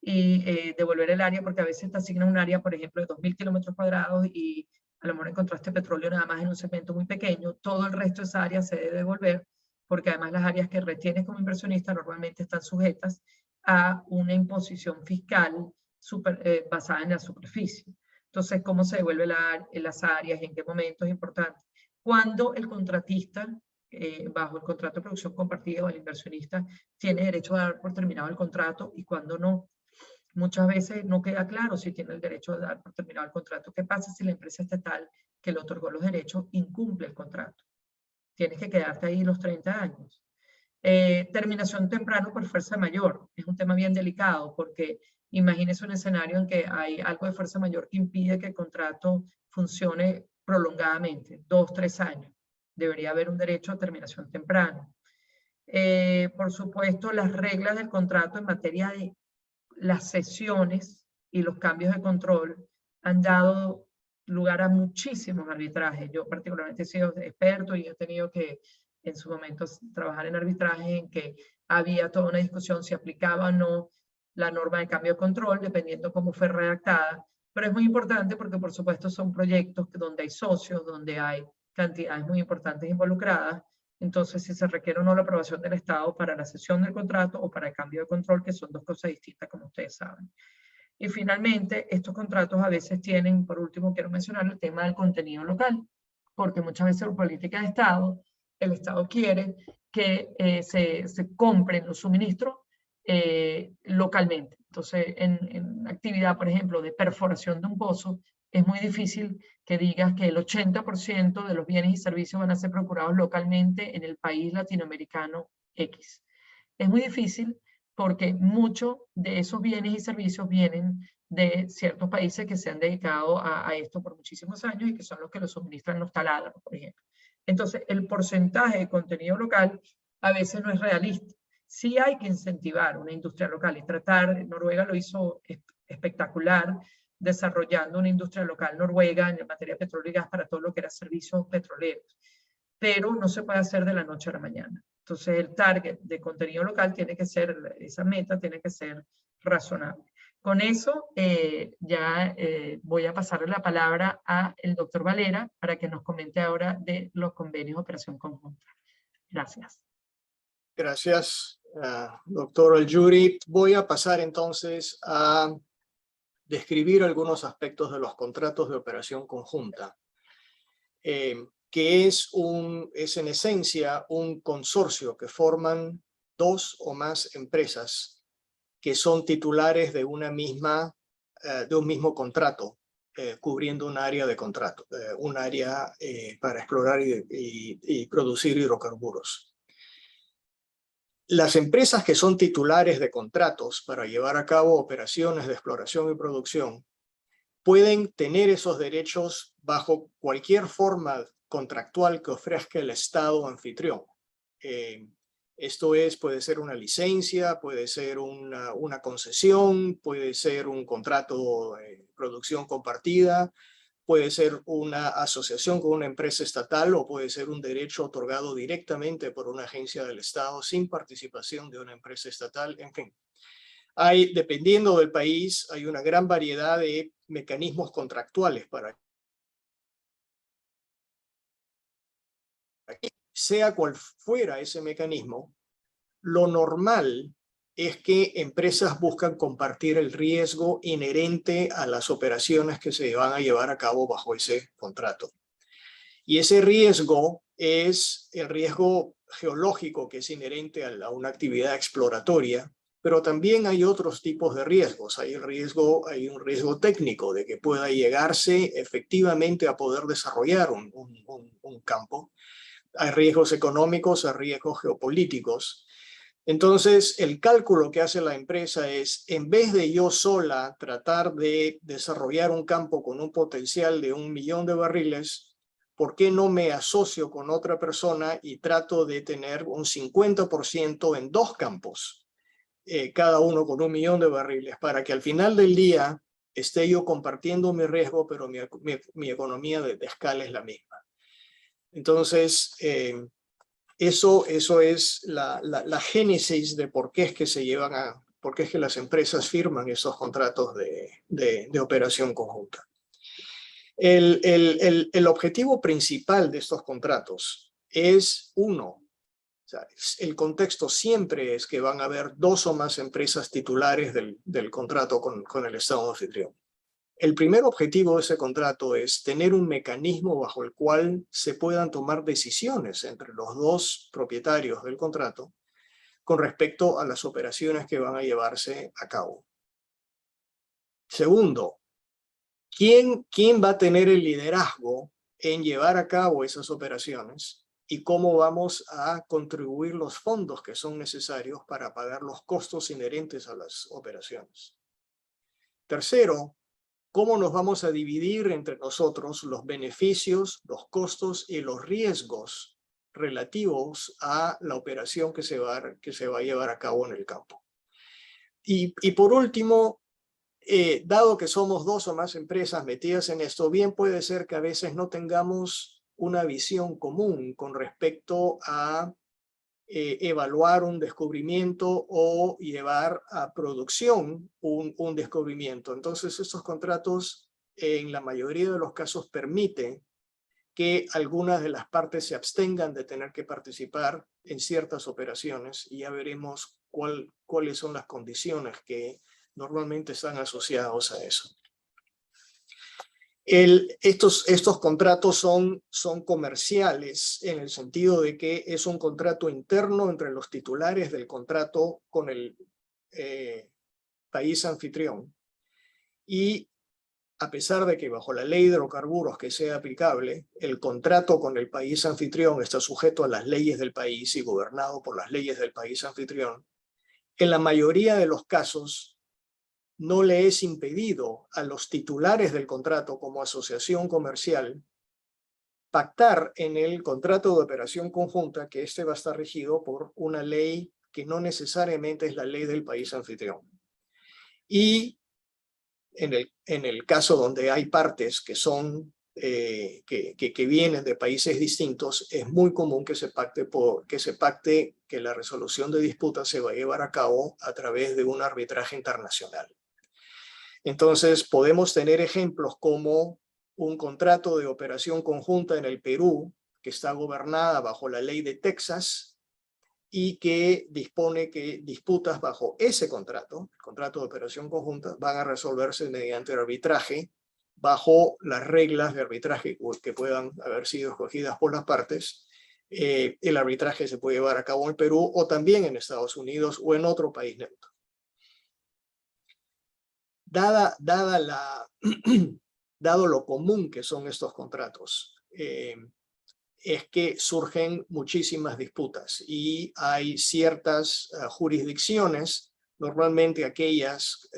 Y devolver el área, porque a veces te asignan un área, por ejemplo, de 2.000 kilómetros cuadrados y a lo mejor encontraste petróleo nada más en un segmento muy pequeño, todo el resto de esa área se debe devolver, porque además las áreas que retienes como inversionista normalmente están sujetas a una imposición fiscal basada en la superficie. Entonces, ¿cómo se devuelve las áreas y en qué momento es importante? Cuando el contratista, bajo el contrato de producción compartida o el inversionista, tiene derecho a dar por terminado el contrato y cuando no. Muchas veces no queda claro si tiene el derecho a dar por terminado el contrato. ¿Qué pasa si la empresa estatal que le otorgó los derechos incumple el contrato? Tienes que quedarte ahí los 30 años. Terminación temprano por fuerza mayor. Es un tema bien delicado porque imagínese un escenario en que hay algo de fuerza mayor que impide que el contrato funcione prolongadamente, 2, 3 años. Debería haber un derecho a terminación temprana. Por supuesto, las reglas del contrato en materia de las sesiones y los cambios de control han dado lugar a muchísimos arbitrajes. Yo particularmente he sido experto y he tenido que en su momento trabajar en arbitrajes en que había toda una discusión si aplicaba o no la norma de cambio de control, dependiendo cómo fue redactada. Pero es muy importante porque, por supuesto, son proyectos donde hay socios, donde hay cantidades muy importantes involucradas. Entonces, si se requiere o no la aprobación del Estado para la cesión del contrato o para el cambio de control, que son dos cosas distintas, como ustedes saben. Y finalmente, estos contratos a veces tienen, por último, quiero mencionar el tema del contenido local, porque muchas veces por política de Estado, el Estado quiere que se compren los suministros localmente. Entonces, en actividad, por ejemplo, de perforación de un pozo, es muy difícil que digas que el 80% de los bienes y servicios van a ser procurados localmente en el país latinoamericano X. Es muy difícil porque muchos de esos bienes y servicios vienen de ciertos países que se han dedicado a esto por muchísimos años y que son los que los suministran los taladros, por ejemplo. Entonces, el porcentaje de contenido local a veces no es realista. Sí hay que incentivar una industria local y tratar, Noruega lo hizo espectacular, desarrollando una industria local noruega en materia de petróleo y gas para todo lo que era servicios petroleros. Pero no se puede hacer de la noche a la mañana. Entonces el target de contenido local tiene que ser, esa meta tiene que ser razonable. Con eso ya voy a pasarle la palabra al doctor Valera para que nos comente ahora de los convenios de operación conjunta. Gracias. Gracias, doctor Al-Yuri. Voy a pasar entonces a describir algunos aspectos de los contratos de operación conjunta, que es en esencia un consorcio que forman dos o más empresas que son titulares de un mismo contrato, cubriendo un área de contrato, un área para explorar y producir hidrocarburos. Las empresas que son titulares de contratos para llevar a cabo operaciones de exploración y producción pueden tener esos derechos bajo cualquier forma contractual que ofrezca el Estado anfitrión. Esto puede ser una licencia, puede ser una concesión, puede ser un contrato de producción compartida, puede ser una asociación con una empresa estatal o puede ser un derecho otorgado directamente por una agencia del Estado sin participación de una empresa estatal, en fin. Dependiendo del país, hay una gran variedad de mecanismos contractuales para sea cual fuera ese mecanismo, lo normal es que empresas buscan compartir el riesgo inherente a las operaciones que se van a llevar a cabo bajo ese contrato. Y ese riesgo es el riesgo geológico que es inherente a una actividad exploratoria, pero también hay otros tipos de riesgos. Hay un riesgo técnico de que pueda llegarse efectivamente a poder desarrollar un campo. Hay riesgos económicos, hay riesgos geopolíticos. Entonces, el cálculo que hace la empresa es, en vez de yo sola tratar de desarrollar un campo con un potencial de 1 millón de barriles, ¿por qué no me asocio con otra persona y trato de tener un 50% en 2 campos? Cada uno con 1 millón de barriles, para que al final del día esté yo compartiendo mi riesgo, pero mi economía de escala es la misma. Entonces, eso es la génesis de por qué es que por qué es que las empresas firman esos contratos de operación conjunta. El objetivo principal de estos contratos es uno. O sea, el contexto siempre es que van a haber 2 o más empresas titulares del contrato con el Estado anfitrión. El primer objetivo de ese contrato es tener un mecanismo bajo el cual se puedan tomar decisiones entre los 2 propietarios del contrato con respecto a las operaciones que van a llevarse a cabo. Segundo, ¿quién va a tener el liderazgo en llevar a cabo esas operaciones? Y cómo vamos a contribuir los fondos que son necesarios para pagar los costos inherentes a las operaciones. Tercero, cómo nos vamos a dividir entre nosotros los beneficios, los costos y los riesgos relativos a la operación que se va a llevar a cabo en el campo. Y por último, dado que somos 2 o más empresas metidas en esto, bien puede ser que a veces no tengamos una visión común con respecto a evaluar un descubrimiento o llevar a producción un descubrimiento. Entonces, estos contratos en la mayoría de los casos permiten que algunas de las partes se abstengan de tener que participar en ciertas operaciones, y ya veremos cuáles son las condiciones que normalmente están asociados a eso. Estos contratos son comerciales en el sentido de que es un contrato interno entre los titulares del contrato con el país anfitrión. Y a pesar de que bajo la ley de hidrocarburos que sea aplicable, el contrato con el país anfitrión está sujeto a las leyes del país y gobernado por las leyes del país anfitrión, en la mayoría de los casos no le es impedido a los titulares del contrato como asociación comercial pactar en el contrato de operación conjunta que este va a estar regido por una ley que no necesariamente es la ley del país anfitrión. Y en el caso donde hay partes que son que vienen de países distintos, es muy común que se pacte que la resolución de disputas se va a llevar a cabo a través de un arbitraje internacional. Entonces, podemos tener ejemplos como un contrato de operación conjunta en el Perú, que está gobernada bajo la ley de Texas y que dispone que disputas bajo ese contrato, el contrato de operación conjunta, van a resolverse mediante arbitraje bajo las reglas de arbitraje que puedan haber sido escogidas por las partes. El arbitraje se puede llevar a cabo en Perú o también en Estados Unidos o en otro país neutro. Dado lo común que son estos contratos, es que surgen muchísimas disputas y hay ciertas jurisdicciones, normalmente aquellas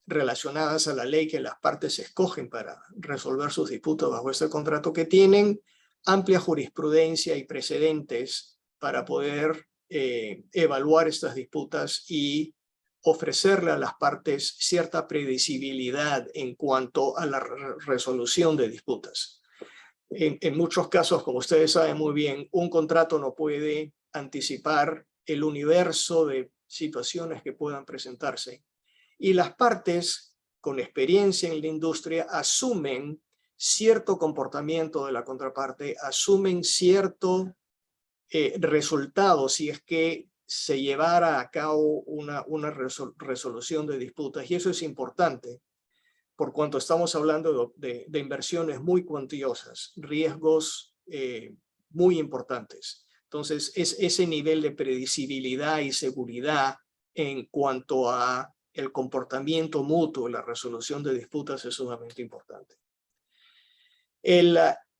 relacionadas a la ley que las partes escogen para resolver sus disputas bajo este contrato, que tienen amplia jurisprudencia y precedentes para poder evaluar estas disputas y ofrecerle a las partes cierta previsibilidad en cuanto a la resolución de disputas. En muchos casos, como ustedes saben muy bien, un contrato no puede anticipar el universo de situaciones que puedan presentarse. Y las partes con experiencia en la industria asumen cierto comportamiento de la contraparte, asumen cierto resultado si es que se llevara a cabo una resolución de disputas. Y eso es importante por cuanto estamos hablando de inversiones muy cuantiosas, riesgos muy importantes. Entonces, ese nivel de predecibilidad y seguridad en cuanto a el comportamiento mutuo, la resolución de disputas es sumamente importante.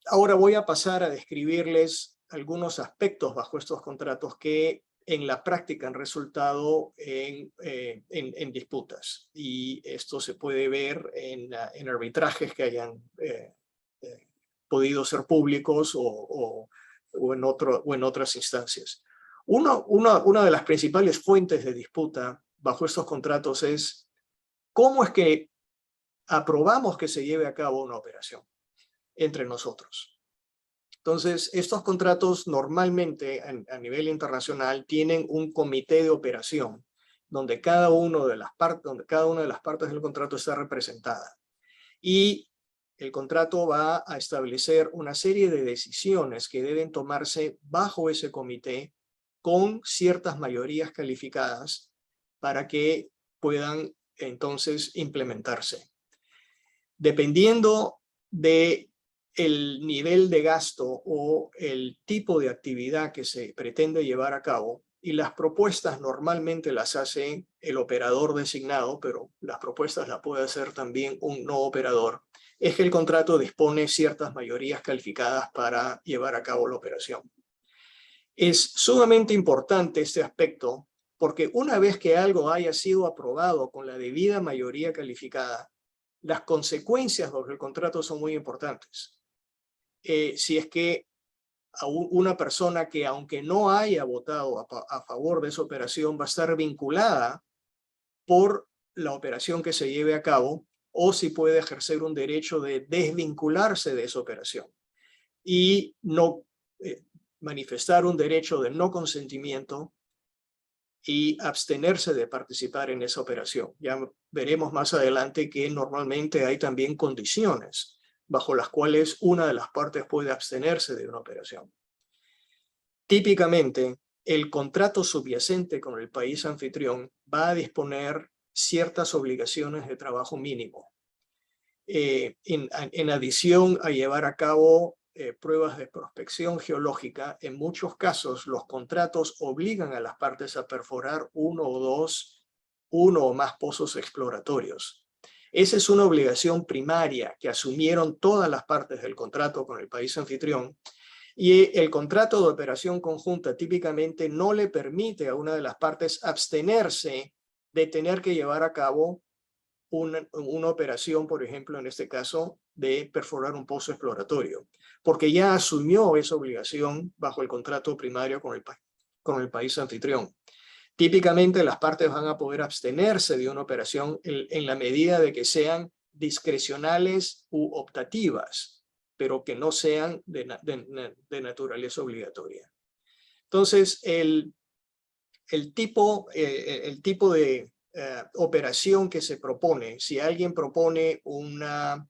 Ahora voy a pasar a describirles algunos aspectos bajo estos contratos que en la práctica han resultado en disputas. Y esto se puede ver en arbitrajes que hayan podido ser públicos o en otras instancias. Una de las principales fuentes de disputa bajo estos contratos es cómo es que aprobamos que se lleve a cabo una operación entre nosotros. Entonces, estos contratos normalmente a nivel internacional tienen un comité de operación donde cada una de las partes del contrato está representada. Y el contrato va a establecer una serie de decisiones que deben tomarse bajo ese comité con ciertas mayorías calificadas para que puedan entonces implementarse. Dependiendo de el nivel de gasto o el tipo de actividad que se pretende llevar a cabo, y las propuestas normalmente las hace el operador designado, pero las propuestas las puede hacer también un no operador, es que el contrato dispone ciertas mayorías calificadas para llevar a cabo la operación. Es sumamente importante este aspecto porque una vez que algo haya sido aprobado con la debida mayoría calificada, las consecuencias del contrato son muy importantes. Si es que a una persona que aunque no haya votado a favor de esa operación va a estar vinculada por la operación que se lleve a cabo, o si puede ejercer un derecho de desvincularse de esa operación y no manifestar un derecho de no consentimiento y abstenerse de participar en esa operación. Ya veremos más adelante que normalmente hay también condiciones bajo las cuales una de las partes puede abstenerse de una operación. Típicamente, el contrato subyacente con el país anfitrión va a disponer ciertas obligaciones de trabajo mínimo. En adición a llevar a cabo pruebas de prospección geológica, en muchos casos los contratos obligan a las partes a perforar uno o más pozos exploratorios. Esa es una obligación primaria que asumieron todas las partes del contrato con el país anfitrión, y el contrato de operación conjunta típicamente no le permite a una de las partes abstenerse de tener que llevar a cabo una operación, por ejemplo, en este caso, de perforar un pozo exploratorio, porque ya asumió esa obligación bajo el contrato primario con el país anfitrión. Típicamente las partes van a poder abstenerse de una operación en la medida de que sean discrecionales u optativas, pero que no sean de naturaleza obligatoria. Entonces, el tipo de operación que se propone, si alguien propone una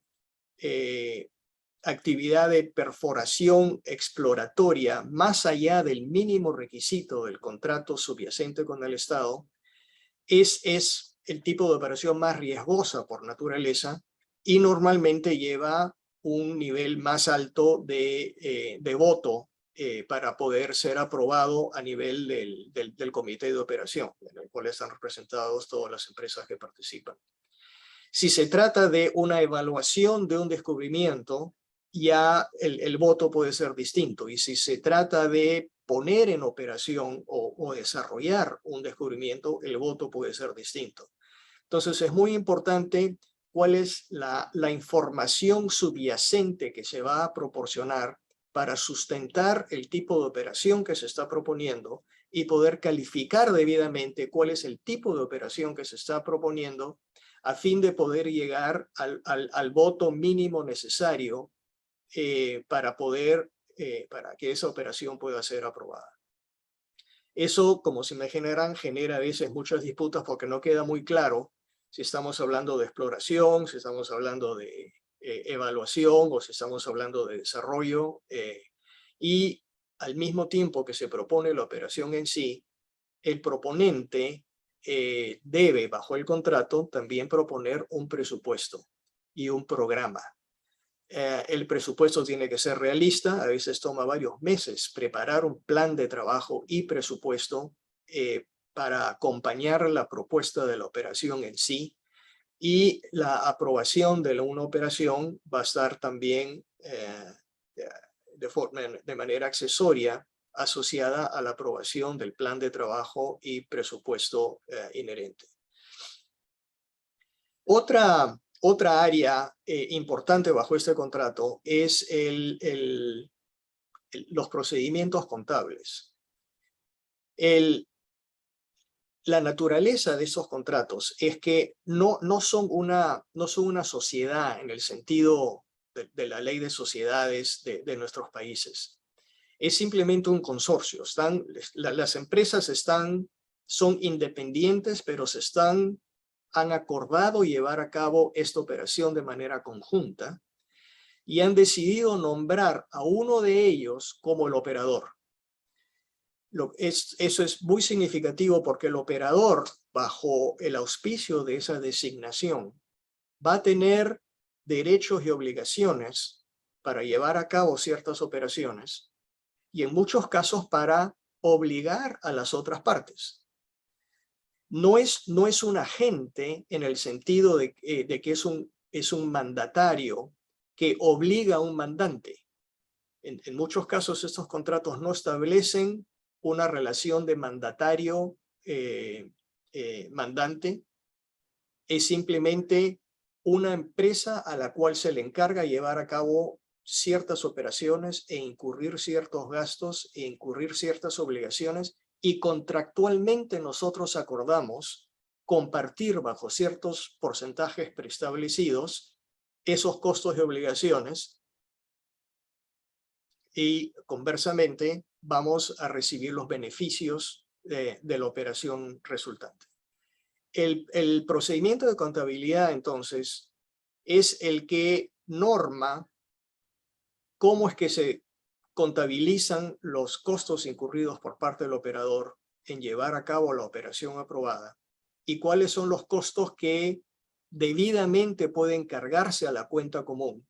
actividad de perforación exploratoria más allá del mínimo requisito del contrato subyacente con el Estado, es el tipo de operación más riesgosa por naturaleza y normalmente lleva un nivel más alto de voto para poder ser aprobado a nivel del comité de operación, en el cual están representados todas las empresas que participan. Si se trata de una evaluación de un descubrimiento, ya el voto puede ser distinto. Y si se trata de poner en operación o desarrollar un descubrimiento, el voto puede ser distinto. Entonces es muy importante cuál es la información subyacente que se va a proporcionar para sustentar el tipo de operación que se está proponiendo y poder calificar debidamente cuál es el tipo de operación que se está proponiendo a fin de poder llegar al voto mínimo necesario para que esa operación pueda ser aprobada. Eso, como se imaginarán, genera a veces muchas disputas porque no queda muy claro si estamos hablando de exploración, si estamos hablando de evaluación o si estamos hablando de desarrollo. Y al mismo tiempo que se propone la operación en sí, el proponente debe, bajo el contrato, también proponer un presupuesto y un programa. El presupuesto tiene que ser realista, a veces toma varios meses preparar un plan de trabajo y presupuesto para acompañar la propuesta de la operación en sí, y la aprobación de una operación va a estar también de manera accesoria asociada a la aprobación del plan de trabajo y presupuesto inherente. Otra área importante bajo este contrato es los procedimientos contables. La naturaleza de esos contratos es que no son una sociedad en el sentido de la ley de sociedades de nuestros países. Es simplemente un consorcio. Las empresas son independientes, pero han acordado llevar a cabo esta operación de manera conjunta y han decidido nombrar a uno de ellos como el operador. Eso es muy significativo porque el operador, bajo el auspicio de esa designación, va a tener derechos y obligaciones para llevar a cabo ciertas operaciones y en muchos casos para obligar a las otras partes. No es un agente en el sentido de que es un mandatario que obliga a un mandante. En muchos casos estos contratos no establecen una relación de mandatario-mandante. Es simplemente una empresa a la cual se le encarga llevar a cabo ciertas operaciones e incurrir ciertos gastos e incurrir ciertas obligaciones, y contractualmente nosotros acordamos compartir bajo ciertos porcentajes preestablecidos esos costos y obligaciones, y conversamente vamos a recibir los beneficios de la operación resultante. El procedimiento de contabilidad, entonces, es el que norma cómo es que se contabilizan los costos incurridos por parte del operador en llevar a cabo la operación aprobada y cuáles son los costos que debidamente pueden cargarse a la cuenta común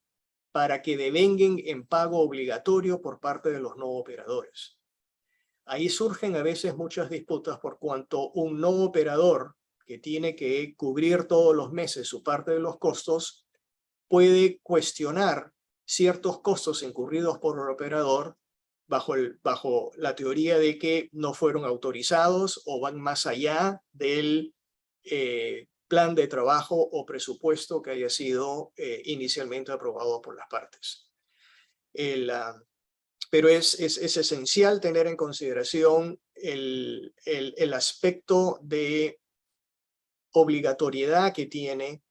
para que devenguen en pago obligatorio por parte de los no operadores. Ahí surgen a veces muchas disputas por cuanto un no operador que tiene que cubrir todos los meses su parte de los costos puede cuestionar ciertos costos incurridos por el operador bajo la teoría de que no fueron autorizados o van más allá del plan de trabajo o presupuesto que haya sido inicialmente aprobado por las partes. Pero es esencial tener en consideración el aspecto de obligatoriedad que tiene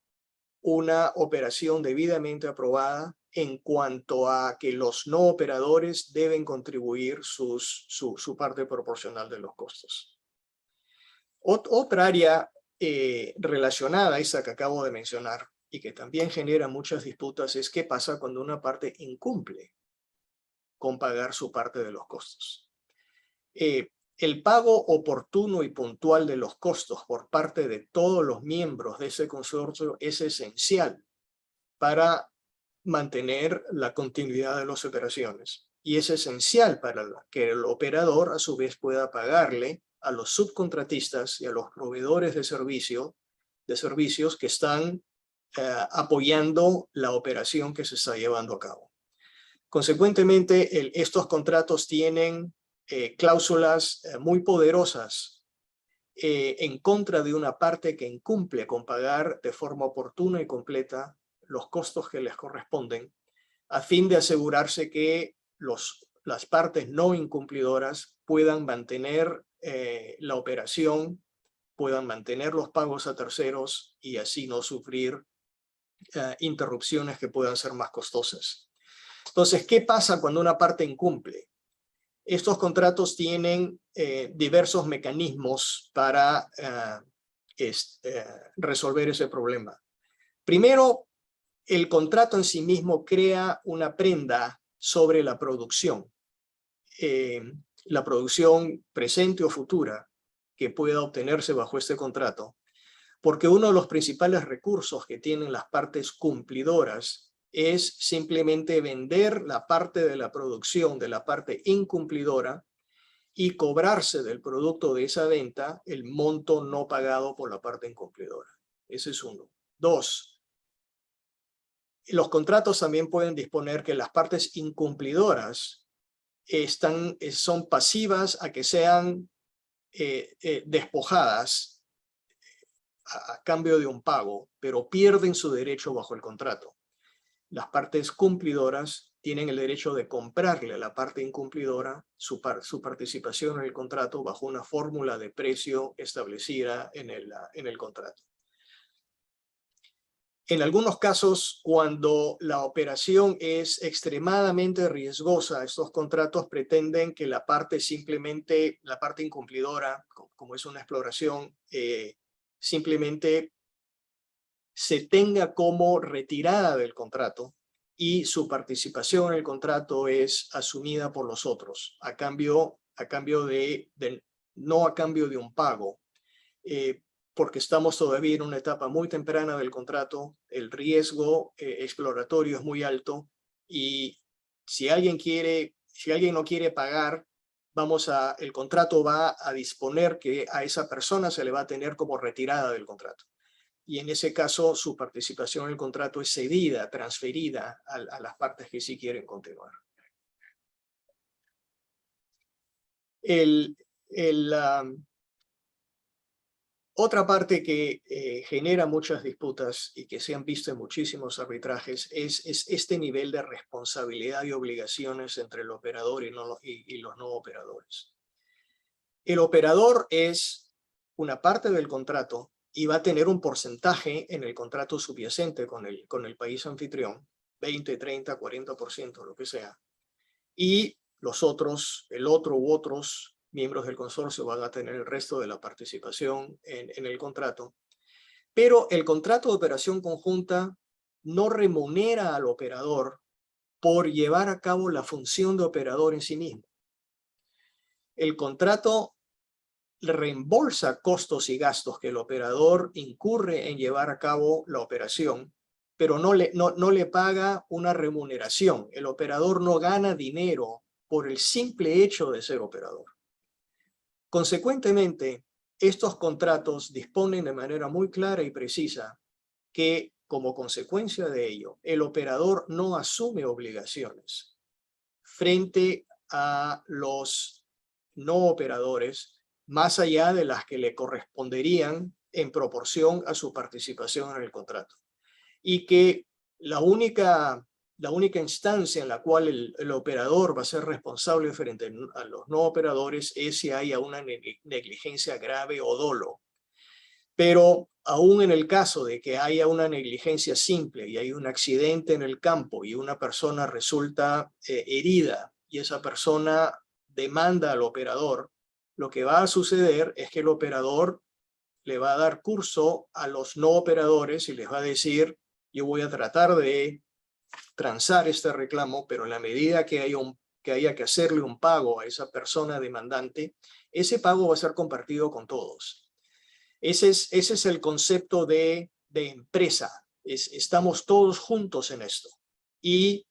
una operación debidamente aprobada en cuanto a que los no operadores deben contribuir su parte proporcional de los costos. Otra área relacionada a esa que acabo de mencionar y que también genera muchas disputas es qué pasa cuando una parte incumple con pagar su parte de los costos. El pago oportuno y puntual de los costos por parte de todos los miembros de ese consorcio es esencial para mantener la continuidad de las operaciones y es esencial para que el operador a su vez pueda pagarle a los subcontratistas y a los proveedores de servicios que están apoyando la operación que se está llevando a cabo. Consecuentemente, estos contratos tienen cláusulas muy poderosas en contra de una parte que incumple con pagar de forma oportuna y completa los costos que les corresponden, a fin de asegurarse que las partes no incumplidoras puedan mantener la operación, puedan mantener los pagos a terceros y así no sufrir interrupciones que puedan ser más costosas. Entonces, ¿qué pasa cuando una parte incumple? Estos contratos tienen diversos mecanismos para resolver ese problema. Primero, el contrato en sí mismo crea una prenda sobre la producción presente o futura, que pueda obtenerse bajo este contrato, porque uno de los principales recursos que tienen las partes cumplidoras es simplemente vender la parte de la producción de la parte incumplidora y cobrarse del producto de esa venta el monto no pagado por la parte incumplidora. Ese es uno. Dos, los contratos también pueden disponer que las partes incumplidoras son pasivas a que sean despojadas a cambio de un pago, pero pierden su derecho bajo el contrato. Las partes cumplidoras tienen el derecho de comprarle a la parte incumplidora su participación en el contrato bajo una fórmula de precio establecida en el contrato. En algunos casos, cuando la operación es extremadamente riesgosa, estos contratos pretenden que la parte incumplidora, como es una exploración, simplemente se tenga como retirada del contrato y su participación en el contrato es asumida por los otros, no a cambio de un pago. Porque estamos todavía en una etapa muy temprana del contrato, el riesgo exploratorio es muy alto y si alguien no quiere pagar, el contrato va a disponer que a esa persona se le va a tener como retirada del contrato. Y en ese caso su participación en el contrato es cedida, transferida a las partes que sí quieren continuar. Otra parte que genera muchas disputas y que se han visto en muchísimos arbitrajes es este nivel de responsabilidad y obligaciones entre el operador y los no operadores. El operador es una parte del contrato y va a tener un porcentaje en el contrato subyacente con el país anfitrión, 20, 30, 40%, lo que sea. Y el otro u otros miembros del consorcio van a tener el resto de la participación en el contrato. Pero el contrato de operación conjunta no remunera al operador por llevar a cabo la función de operador en sí mismo. El contrato reembolsa costos y gastos que el operador incurre en llevar a cabo la operación, pero no le paga una remuneración. El operador no gana dinero por el simple hecho de ser operador. Consecuentemente, estos contratos disponen de manera muy clara y precisa que, como consecuencia de ello, el operador no asume obligaciones frente a los no operadores, más allá de las que le corresponderían en proporción a su participación en el contrato. Y que la única instancia en la cual el operador va a ser responsable frente a los no operadores es si haya una negligencia grave o dolo. Pero aún en el caso de que haya una negligencia simple y hay un accidente en el campo y una persona resulta herida y esa persona demanda al operador, lo que va a suceder es que el operador le va a dar curso a los no operadores y les va a decir: yo voy a tratar de transar este reclamo, pero en la medida que haya que hacerle un pago a esa persona demandante, ese pago va a ser compartido con todos. Ese es el concepto de empresa. Estamos todos juntos en esto y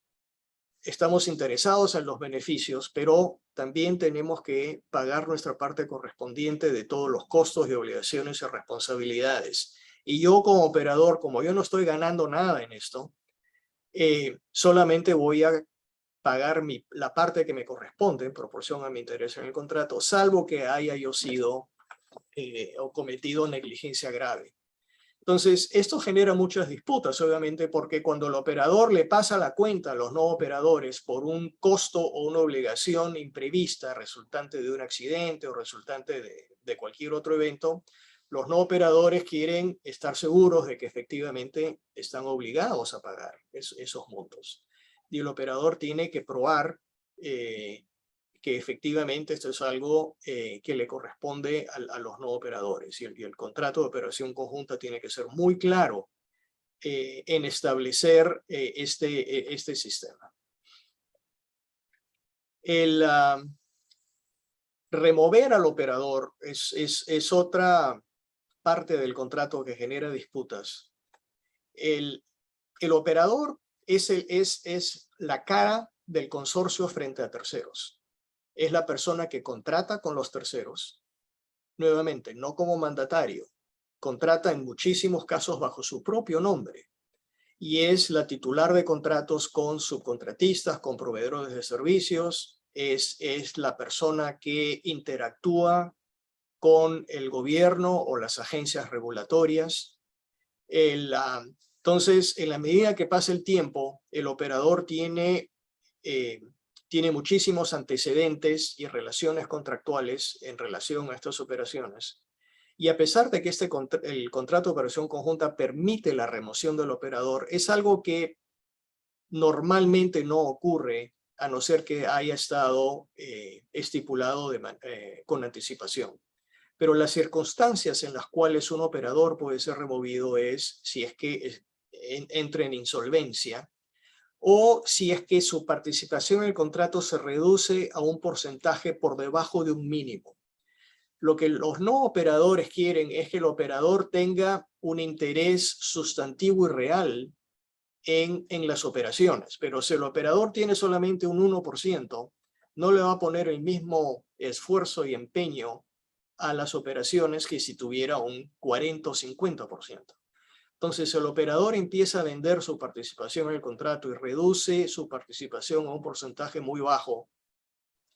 estamos interesados en los beneficios, pero también tenemos que pagar nuestra parte correspondiente de todos los costos y obligaciones y responsabilidades. Y yo como operador, como yo no estoy ganando nada en esto, solamente voy a pagar la parte que me corresponde en proporción a mi interés en el contrato, salvo que haya yo sido o cometido negligencia grave. Entonces, esto genera muchas disputas, obviamente, porque cuando el operador le pasa la cuenta a los no operadores por un costo o una obligación imprevista resultante de un accidente o resultante de cualquier otro evento, los no operadores quieren estar seguros de que efectivamente están obligados a pagar esos montos. Y el operador tiene que probar que efectivamente esto es algo que le corresponde a los no operadores. Y el contrato de operación conjunta tiene que ser muy claro en establecer este sistema. Remover al operador es otra parte del contrato que genera disputas. El operador es la cara del consorcio frente a terceros. Es la persona que contrata con los terceros. Nuevamente, no como mandatario. Contrata en muchísimos casos bajo su propio nombre. Y es la titular de contratos con subcontratistas, con proveedores de servicios. Es la persona que interactúa con el gobierno o las agencias regulatorias. Entonces, en la medida que pasa el tiempo, el operador tiene muchísimos antecedentes y relaciones contractuales en relación a estas operaciones. Y a pesar de que el contrato de operación conjunta permite la remoción del operador, es algo que normalmente no ocurre a no ser que haya estado estipulado con anticipación. Pero las circunstancias en las cuales un operador puede ser removido es si es que entra en insolvencia o si es que su participación en el contrato se reduce a un porcentaje por debajo de un mínimo. Lo que los no operadores quieren es que el operador tenga un interés sustantivo y real en las operaciones, pero si el operador tiene solamente un 1%, no le va a poner el mismo esfuerzo y empeño a las operaciones que si tuviera un 40 o 50%. Entonces el operador empieza a vender su participación en el contrato y reduce su participación a un porcentaje muy bajo,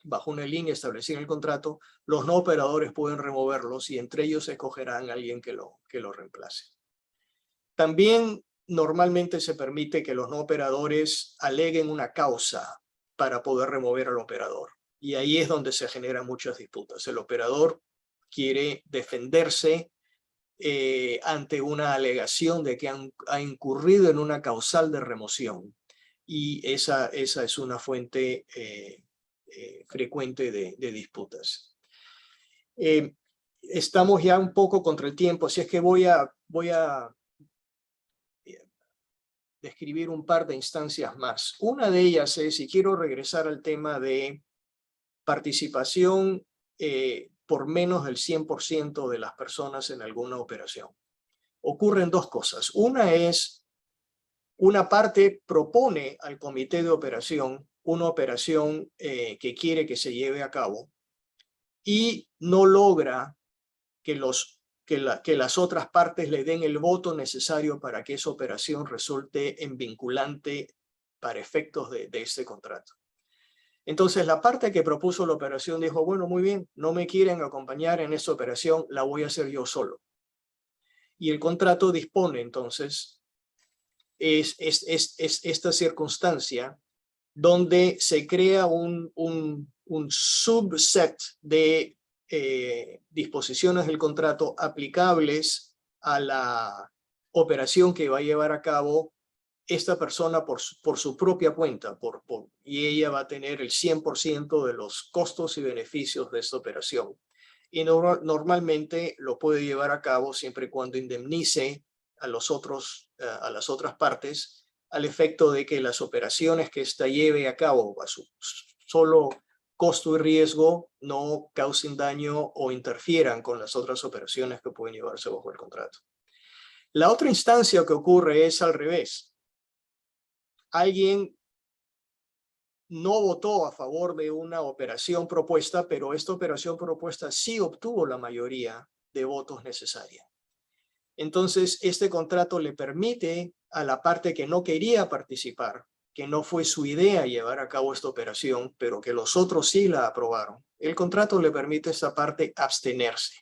bajo una línea establecida en el contrato. Los no operadores pueden removerlos y entre ellos escogerán a alguien que lo reemplace. También normalmente se permite que los no operadores aleguen una causa para poder remover al operador. Y ahí es donde se generan muchas disputas. El operador quiere defenderse ante una alegación de que ha incurrido en una causal de remoción. Y esa es una fuente frecuente de disputas. Estamos ya un poco contra el tiempo, así es que voy a describir un par de instancias más. Una de ellas es, y quiero regresar al tema de participación por menos del 100% de las personas en alguna operación. Ocurren dos cosas. Una es, una parte propone al comité de operación una operación que quiere que se lleve a cabo y no logra que las otras partes le den el voto necesario para que esa operación resulte en vinculante para efectos de este contrato. Entonces la parte que propuso la operación dijo, bueno, muy bien, no me quieren acompañar en esta operación, la voy a hacer yo solo. Y el contrato dispone entonces es esta circunstancia donde se crea un subset de disposiciones del contrato aplicables a la operación que va a llevar a cabo esta persona por su propia cuenta, y ella va a tener el 100% de los costos y beneficios de esta operación. Y normalmente lo puede llevar a cabo siempre y cuando indemnice a las otras partes, al efecto de que las operaciones que ésta lleve a cabo a su solo costo y riesgo no causen daño o interfieran con las otras operaciones que pueden llevarse bajo el contrato. La otra instancia que ocurre es al revés. Alguien no votó a favor de una operación propuesta, pero esta operación propuesta sí obtuvo la mayoría de votos necesaria. Entonces, este contrato le permite a la parte que no quería participar, que no fue su idea llevar a cabo esta operación, pero que los otros sí la aprobaron. El contrato le permite a esa parte abstenerse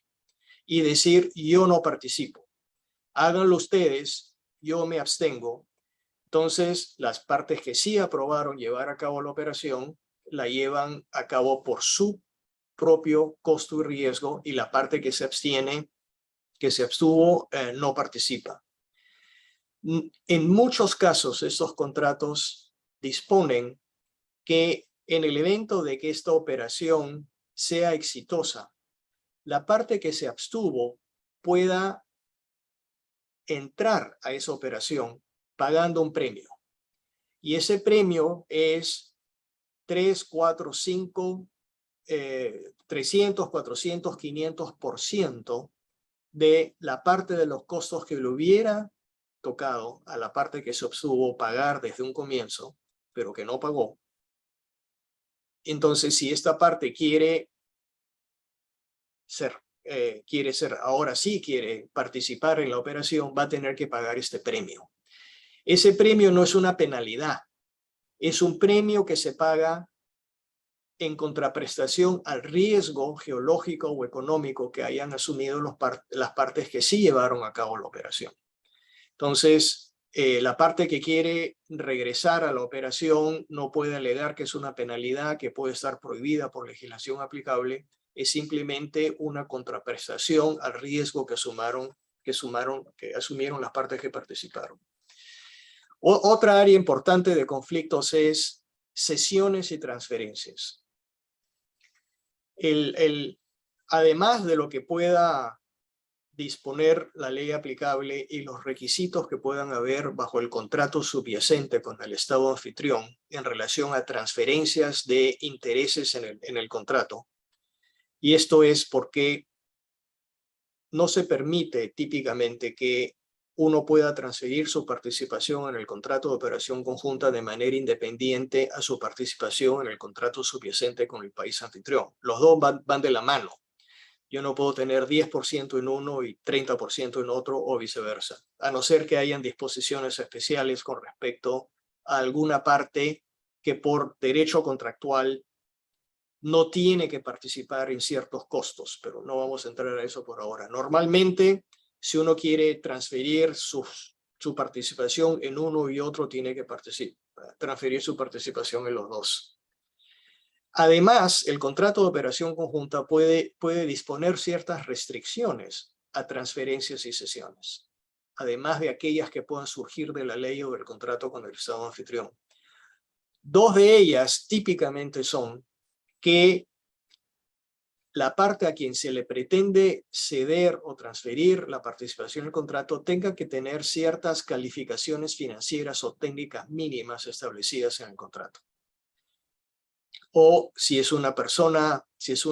y decir, yo no participo. Háganlo ustedes, yo me abstengo. Entonces, las partes que sí aprobaron llevar a cabo la operación, la llevan a cabo por su propio costo y riesgo, y la parte que se abstiene, que se abstuvo, no participa. En muchos casos, estos contratos disponen que en el evento de que esta operación sea exitosa, la parte que se abstuvo pueda entrar a esa operación pagando un premio. Y ese premio es 3, 4, 5 300, 400, 500% de la parte de los costos que le hubiera tocado a la parte que se obtuvo pagar desde un comienzo, pero que no pagó. Entonces, si esta parte quiere ahora sí quiere participar en la operación, va a tener que pagar este premio. Ese premio no es una penalidad, es un premio que se paga en contraprestación al riesgo geológico o económico que hayan asumido las partes que sí llevaron a cabo la operación. Entonces, la parte que quiere regresar a la operación no puede alegar que es una penalidad que puede estar prohibida por legislación aplicable, es simplemente una contraprestación al riesgo que asumieron las partes que participaron. Otra área importante de conflictos es cesiones y transferencias. Además de lo que pueda disponer la ley aplicable y los requisitos que puedan haber bajo el contrato subyacente con el Estado anfitrión en relación a transferencias de intereses en el contrato. Y esto es porque no se permite típicamente que uno pueda transferir su participación en el contrato de operación conjunta de manera independiente a su participación en el contrato subyacente con el país anfitrión. Los dos van de la mano. Yo no puedo tener 10% en uno y 30% en otro o viceversa, a no ser que hayan disposiciones especiales con respecto a alguna parte que por derecho contractual no tiene que participar en ciertos costos, pero no vamos a entrar a eso por ahora. Normalmente, si uno quiere transferir su participación en uno y otro, tiene que transferir su participación en los dos. Además, el contrato de operación conjunta puede disponer ciertas restricciones a transferencias y cesiones, además de aquellas que puedan surgir de la ley o del contrato con el Estado anfitrión. Dos de ellas típicamente son que la parte a quien se le pretende ceder o transferir la participación en el contrato tenga que tener ciertas calificaciones financieras o técnicas mínimas establecidas en el contrato. O si es una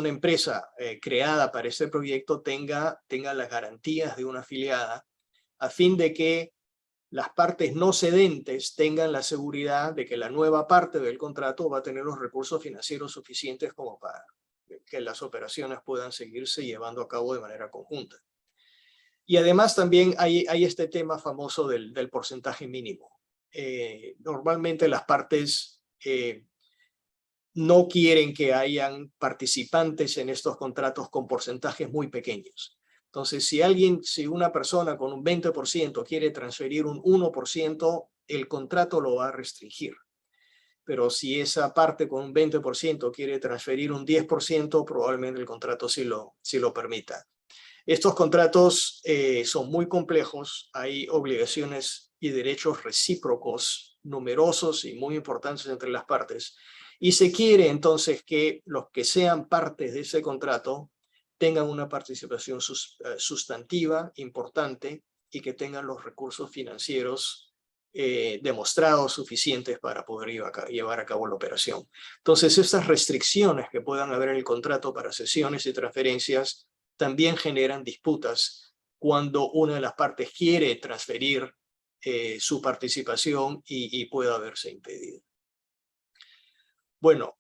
empresa creada para este proyecto, tenga las garantías de una afiliada, a fin de que las partes no cedentes tengan la seguridad de que la nueva parte del contrato va a tener los recursos financieros suficientes como para que las operaciones puedan seguirse llevando a cabo de manera conjunta. Y además también hay este tema famoso del porcentaje mínimo. Normalmente las partes no quieren que hayan participantes en estos contratos con porcentajes muy pequeños. Entonces, si una persona con un 20% quiere transferir un 1%, el contrato lo va a restringir. Pero si esa parte con un 20% quiere transferir un 10%, probablemente el contrato sí lo permita. Estos contratos son muy complejos, hay obligaciones y derechos recíprocos numerosos y muy importantes entre las partes. Y se quiere entonces que los que sean partes de ese contrato tengan una participación sustantiva, importante, y que tengan los recursos financieros demostrados suficientes para poder llevar a cabo la operación. Entonces, estas restricciones que puedan haber en el contrato para cesiones y transferencias también generan disputas cuando una de las partes quiere transferir su participación y pueda verse impedida. Bueno,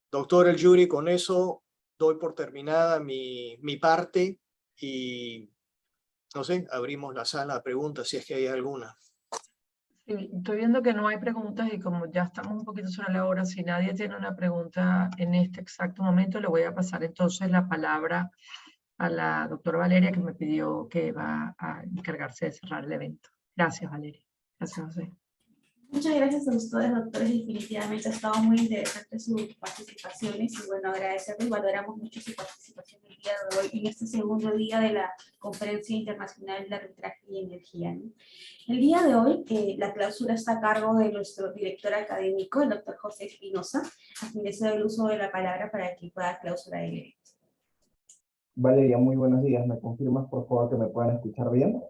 doctor El Yuri, con eso doy por terminada mi parte y, no sé, abrimos la sala a preguntas si es que hay alguna. Sí, estoy viendo que no hay preguntas y como ya estamos un poquito sobre la hora, si nadie tiene una pregunta en este exacto momento, le voy a pasar entonces la palabra a la doctora Valeria, que me pidió que va a encargarse de cerrar el evento. Gracias, Valeria. Gracias, José. Muchas gracias a ustedes, doctores. Definitivamente ha estado muy interesante sus participaciones y bueno, agradecerles y valoramos mucho su participación el día de hoy en este segundo día de la Conferencia Internacional de Arbitraje y Energía, ¿no? El día de hoy la clausura está a cargo de nuestro director académico, el doctor José Espinosa, a quien le cedo el uso de la palabra para que pueda clausurar el evento. Valeria, muy buenos días. ¿Me confirmas, por favor, que me puedan escuchar bien?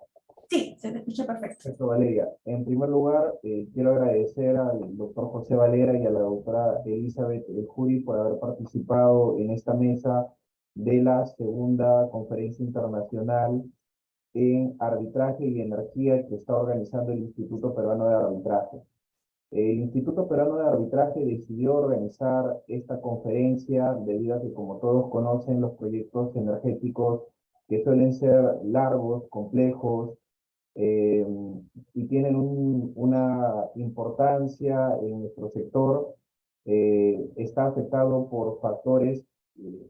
Sí, se te escucha perfecto. Perfecto, Valeria. En primer lugar, quiero agradecer al doctor José Valera y a la doctora Elizabeth Jury por haber participado en esta mesa de la segunda conferencia internacional en arbitraje y energía que está organizando el Instituto Peruano de Arbitraje. El Instituto Peruano de Arbitraje decidió organizar esta conferencia debido a que, como todos conocen, los proyectos energéticos que suelen ser largos, complejos, eh, y tienen una importancia en nuestro sector, está afectado por factores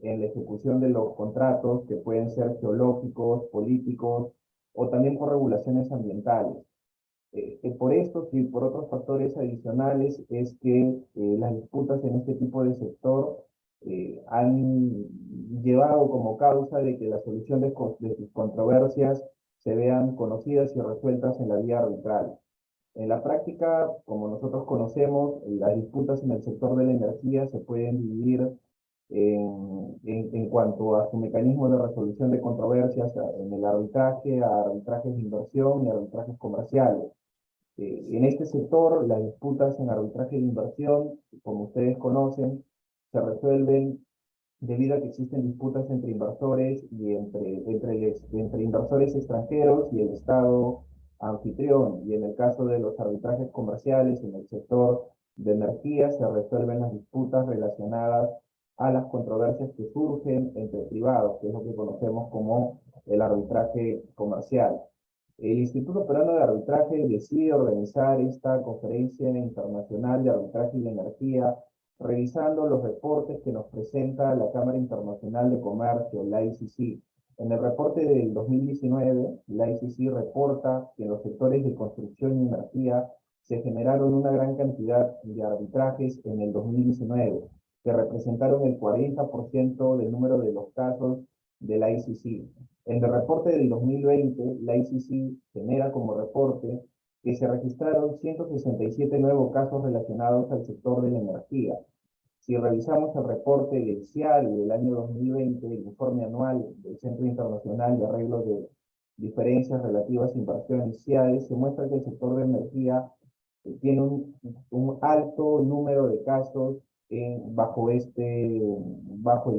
en la ejecución de los contratos que pueden ser geológicos, políticos o también por regulaciones ambientales. Por estos y por otros factores adicionales es que las disputas en este tipo de sector han llevado como causa de que la solución de sus controversias se vean conocidas y resueltas en la vía arbitral. En la práctica, como nosotros conocemos, las disputas en el sector de la energía se pueden dividir en cuanto a su mecanismo de resolución de controversias en el arbitraje, a arbitrajes de inversión y arbitrajes comerciales. En este sector, las disputas en arbitraje de inversión, como ustedes conocen, se resuelven debido a que existen disputas entre inversores y entre inversores extranjeros y el Estado anfitrión. Y en el caso de los arbitrajes comerciales en el sector de energía, se resuelven las disputas relacionadas a las controversias que surgen entre privados, que es lo que conocemos como el arbitraje comercial. El Instituto Peruano de Arbitraje decide organizar esta conferencia internacional de arbitraje y energía, revisando los reportes que nos presenta la Cámara Internacional de Comercio, la ICC. En el reporte del 2019, la ICC reporta que en los sectores de construcción y energía se generaron una gran cantidad de arbitrajes en el 2019, que representaron el 40% del número de los casos de la ICC. En el reporte del 2020, la ICC genera como reporte que se registraron 167 nuevos casos relacionados al sector de la energía. Si revisamos el reporte del CIADI del año 2020, el informe anual del Centro Internacional de Arreglo de Diferencias Relativas a Inversiones CIADI, se muestra que el sector de energía tiene un alto número de casos bajo el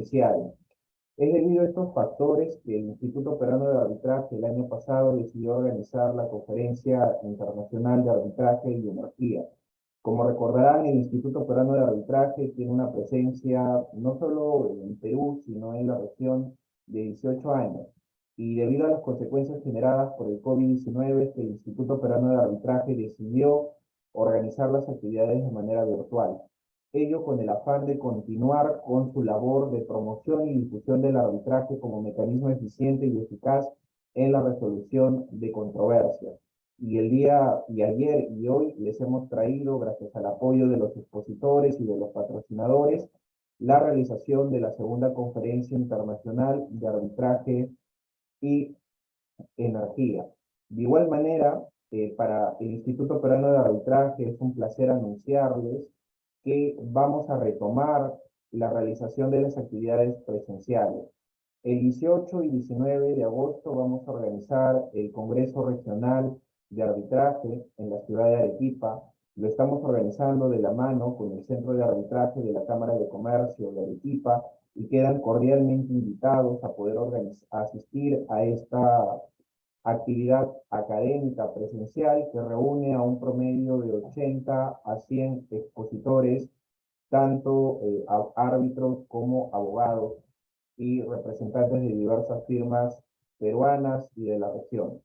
CIADI. Es debido a estos factores que el Instituto Peruano de Arbitraje el año pasado decidió organizar la Conferencia Internacional de Arbitraje y Energía. Como recordarán, el Instituto Peruano de Arbitraje tiene una presencia no solo en Perú, sino en la región de 18 años. Y debido a las consecuencias generadas por el COVID-19, el Instituto Peruano de Arbitraje decidió organizar las actividades de manera virtual. Ello con el afán de continuar con su labor de promoción y difusión del arbitraje como mecanismo eficiente y eficaz en la resolución de controversias. Y ayer y hoy les hemos traído, gracias al apoyo de los expositores y de los patrocinadores, la realización de la segunda conferencia internacional de arbitraje y energía. De igual manera, para el Instituto Peruano de Arbitraje es un placer anunciarles que vamos a retomar la realización de las actividades presenciales. El 18 y 19 de agosto vamos a organizar el Congreso Regional de Arbitraje en la ciudad de Arequipa. Lo estamos organizando de la mano con el Centro de Arbitraje de la Cámara de Comercio de Arequipa y quedan cordialmente invitados a poder asistir a esta actividad académica presencial que reúne a un promedio de 80 a 100 expositores, tanto árbitros como abogados y representantes de diversas firmas peruanas y de la región.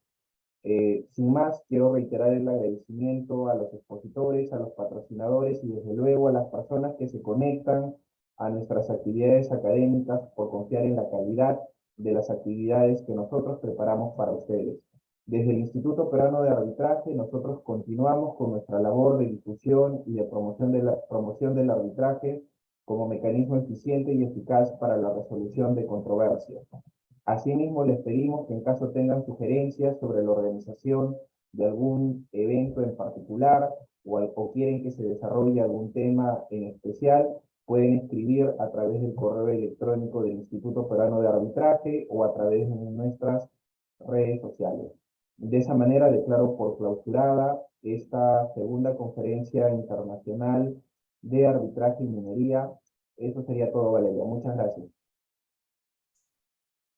Sin más, quiero reiterar el agradecimiento a los expositores, a los patrocinadores y desde luego a las personas que se conectan a nuestras actividades académicas por confiar en la calidad de las actividades que nosotros preparamos para ustedes. Desde el Instituto Peruano de Arbitraje, nosotros continuamos con nuestra labor de difusión y de promoción del arbitraje como mecanismo eficiente y eficaz para la resolución de controversias. Asimismo, les pedimos que en caso tengan sugerencias sobre la organización de algún evento en particular o quieren que se desarrolle algún tema en especial, pueden escribir a través del correo electrónico del Instituto Peruano de Arbitraje o a través de nuestras redes sociales. De esa manera declaro por clausurada esta segunda conferencia internacional de arbitraje y minería. Eso sería todo, Valeria. Muchas gracias.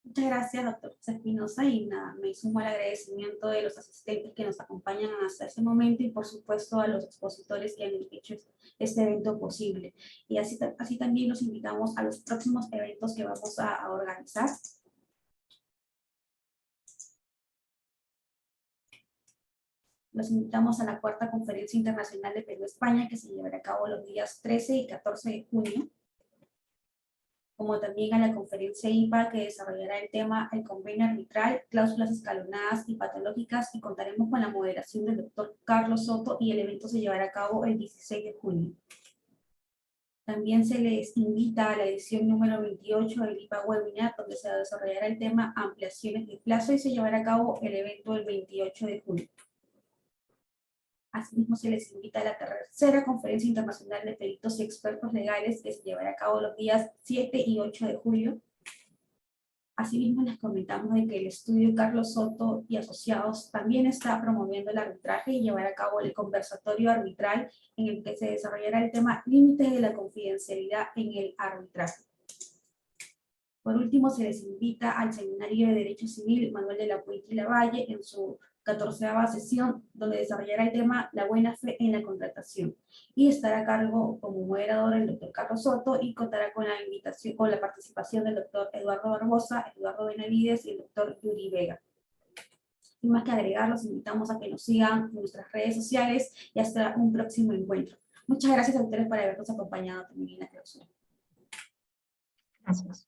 Muchas gracias, doctor José Espinosa, y nada, me sumo al agradecimiento de los asistentes que nos acompañan hasta este momento y por supuesto a los expositores que han hecho este evento posible. Y así también los invitamos a los próximos eventos que vamos a organizar. Los invitamos a la cuarta Conferencia Internacional de Perú-España que se llevará a cabo los días 13 y 14 de junio. Como también a la conferencia IPA que desarrollará el tema el convenio arbitral, cláusulas escalonadas y patológicas, y contaremos con la moderación del doctor Carlos Soto, y el evento se llevará a cabo el 16 de junio. También se les invita a la edición número 28 del IPA Webinar, donde se desarrollará el tema ampliaciones de plazo y se llevará a cabo el evento el 28 de junio. Asimismo, se les invita a la tercera Conferencia Internacional de Peritos y Expertos Legales que se llevará a cabo los días 7 y 8 de julio. Asimismo, les comentamos de que el estudio Carlos Soto y Asociados también está promoviendo el arbitraje y llevará a cabo el conversatorio arbitral en el que se desarrollará el tema límites de la confidencialidad en el arbitraje. Por último, se les invita al Seminario de Derecho Civil Manuel de la Puente y Lavalle en su 14ª sesión, donde desarrollará el tema la buena fe en la contratación, y estará a cargo como moderador el doctor Carlos Soto, y contará con la invitación, con la participación del doctor Eduardo Barbosa, Eduardo Benavides y el doctor Yuri Vega. Sin más que agregar, los invitamos a que nos sigan en nuestras redes sociales y hasta un próximo encuentro. Muchas gracias a ustedes por habernos acompañado también en la clausura. Gracias.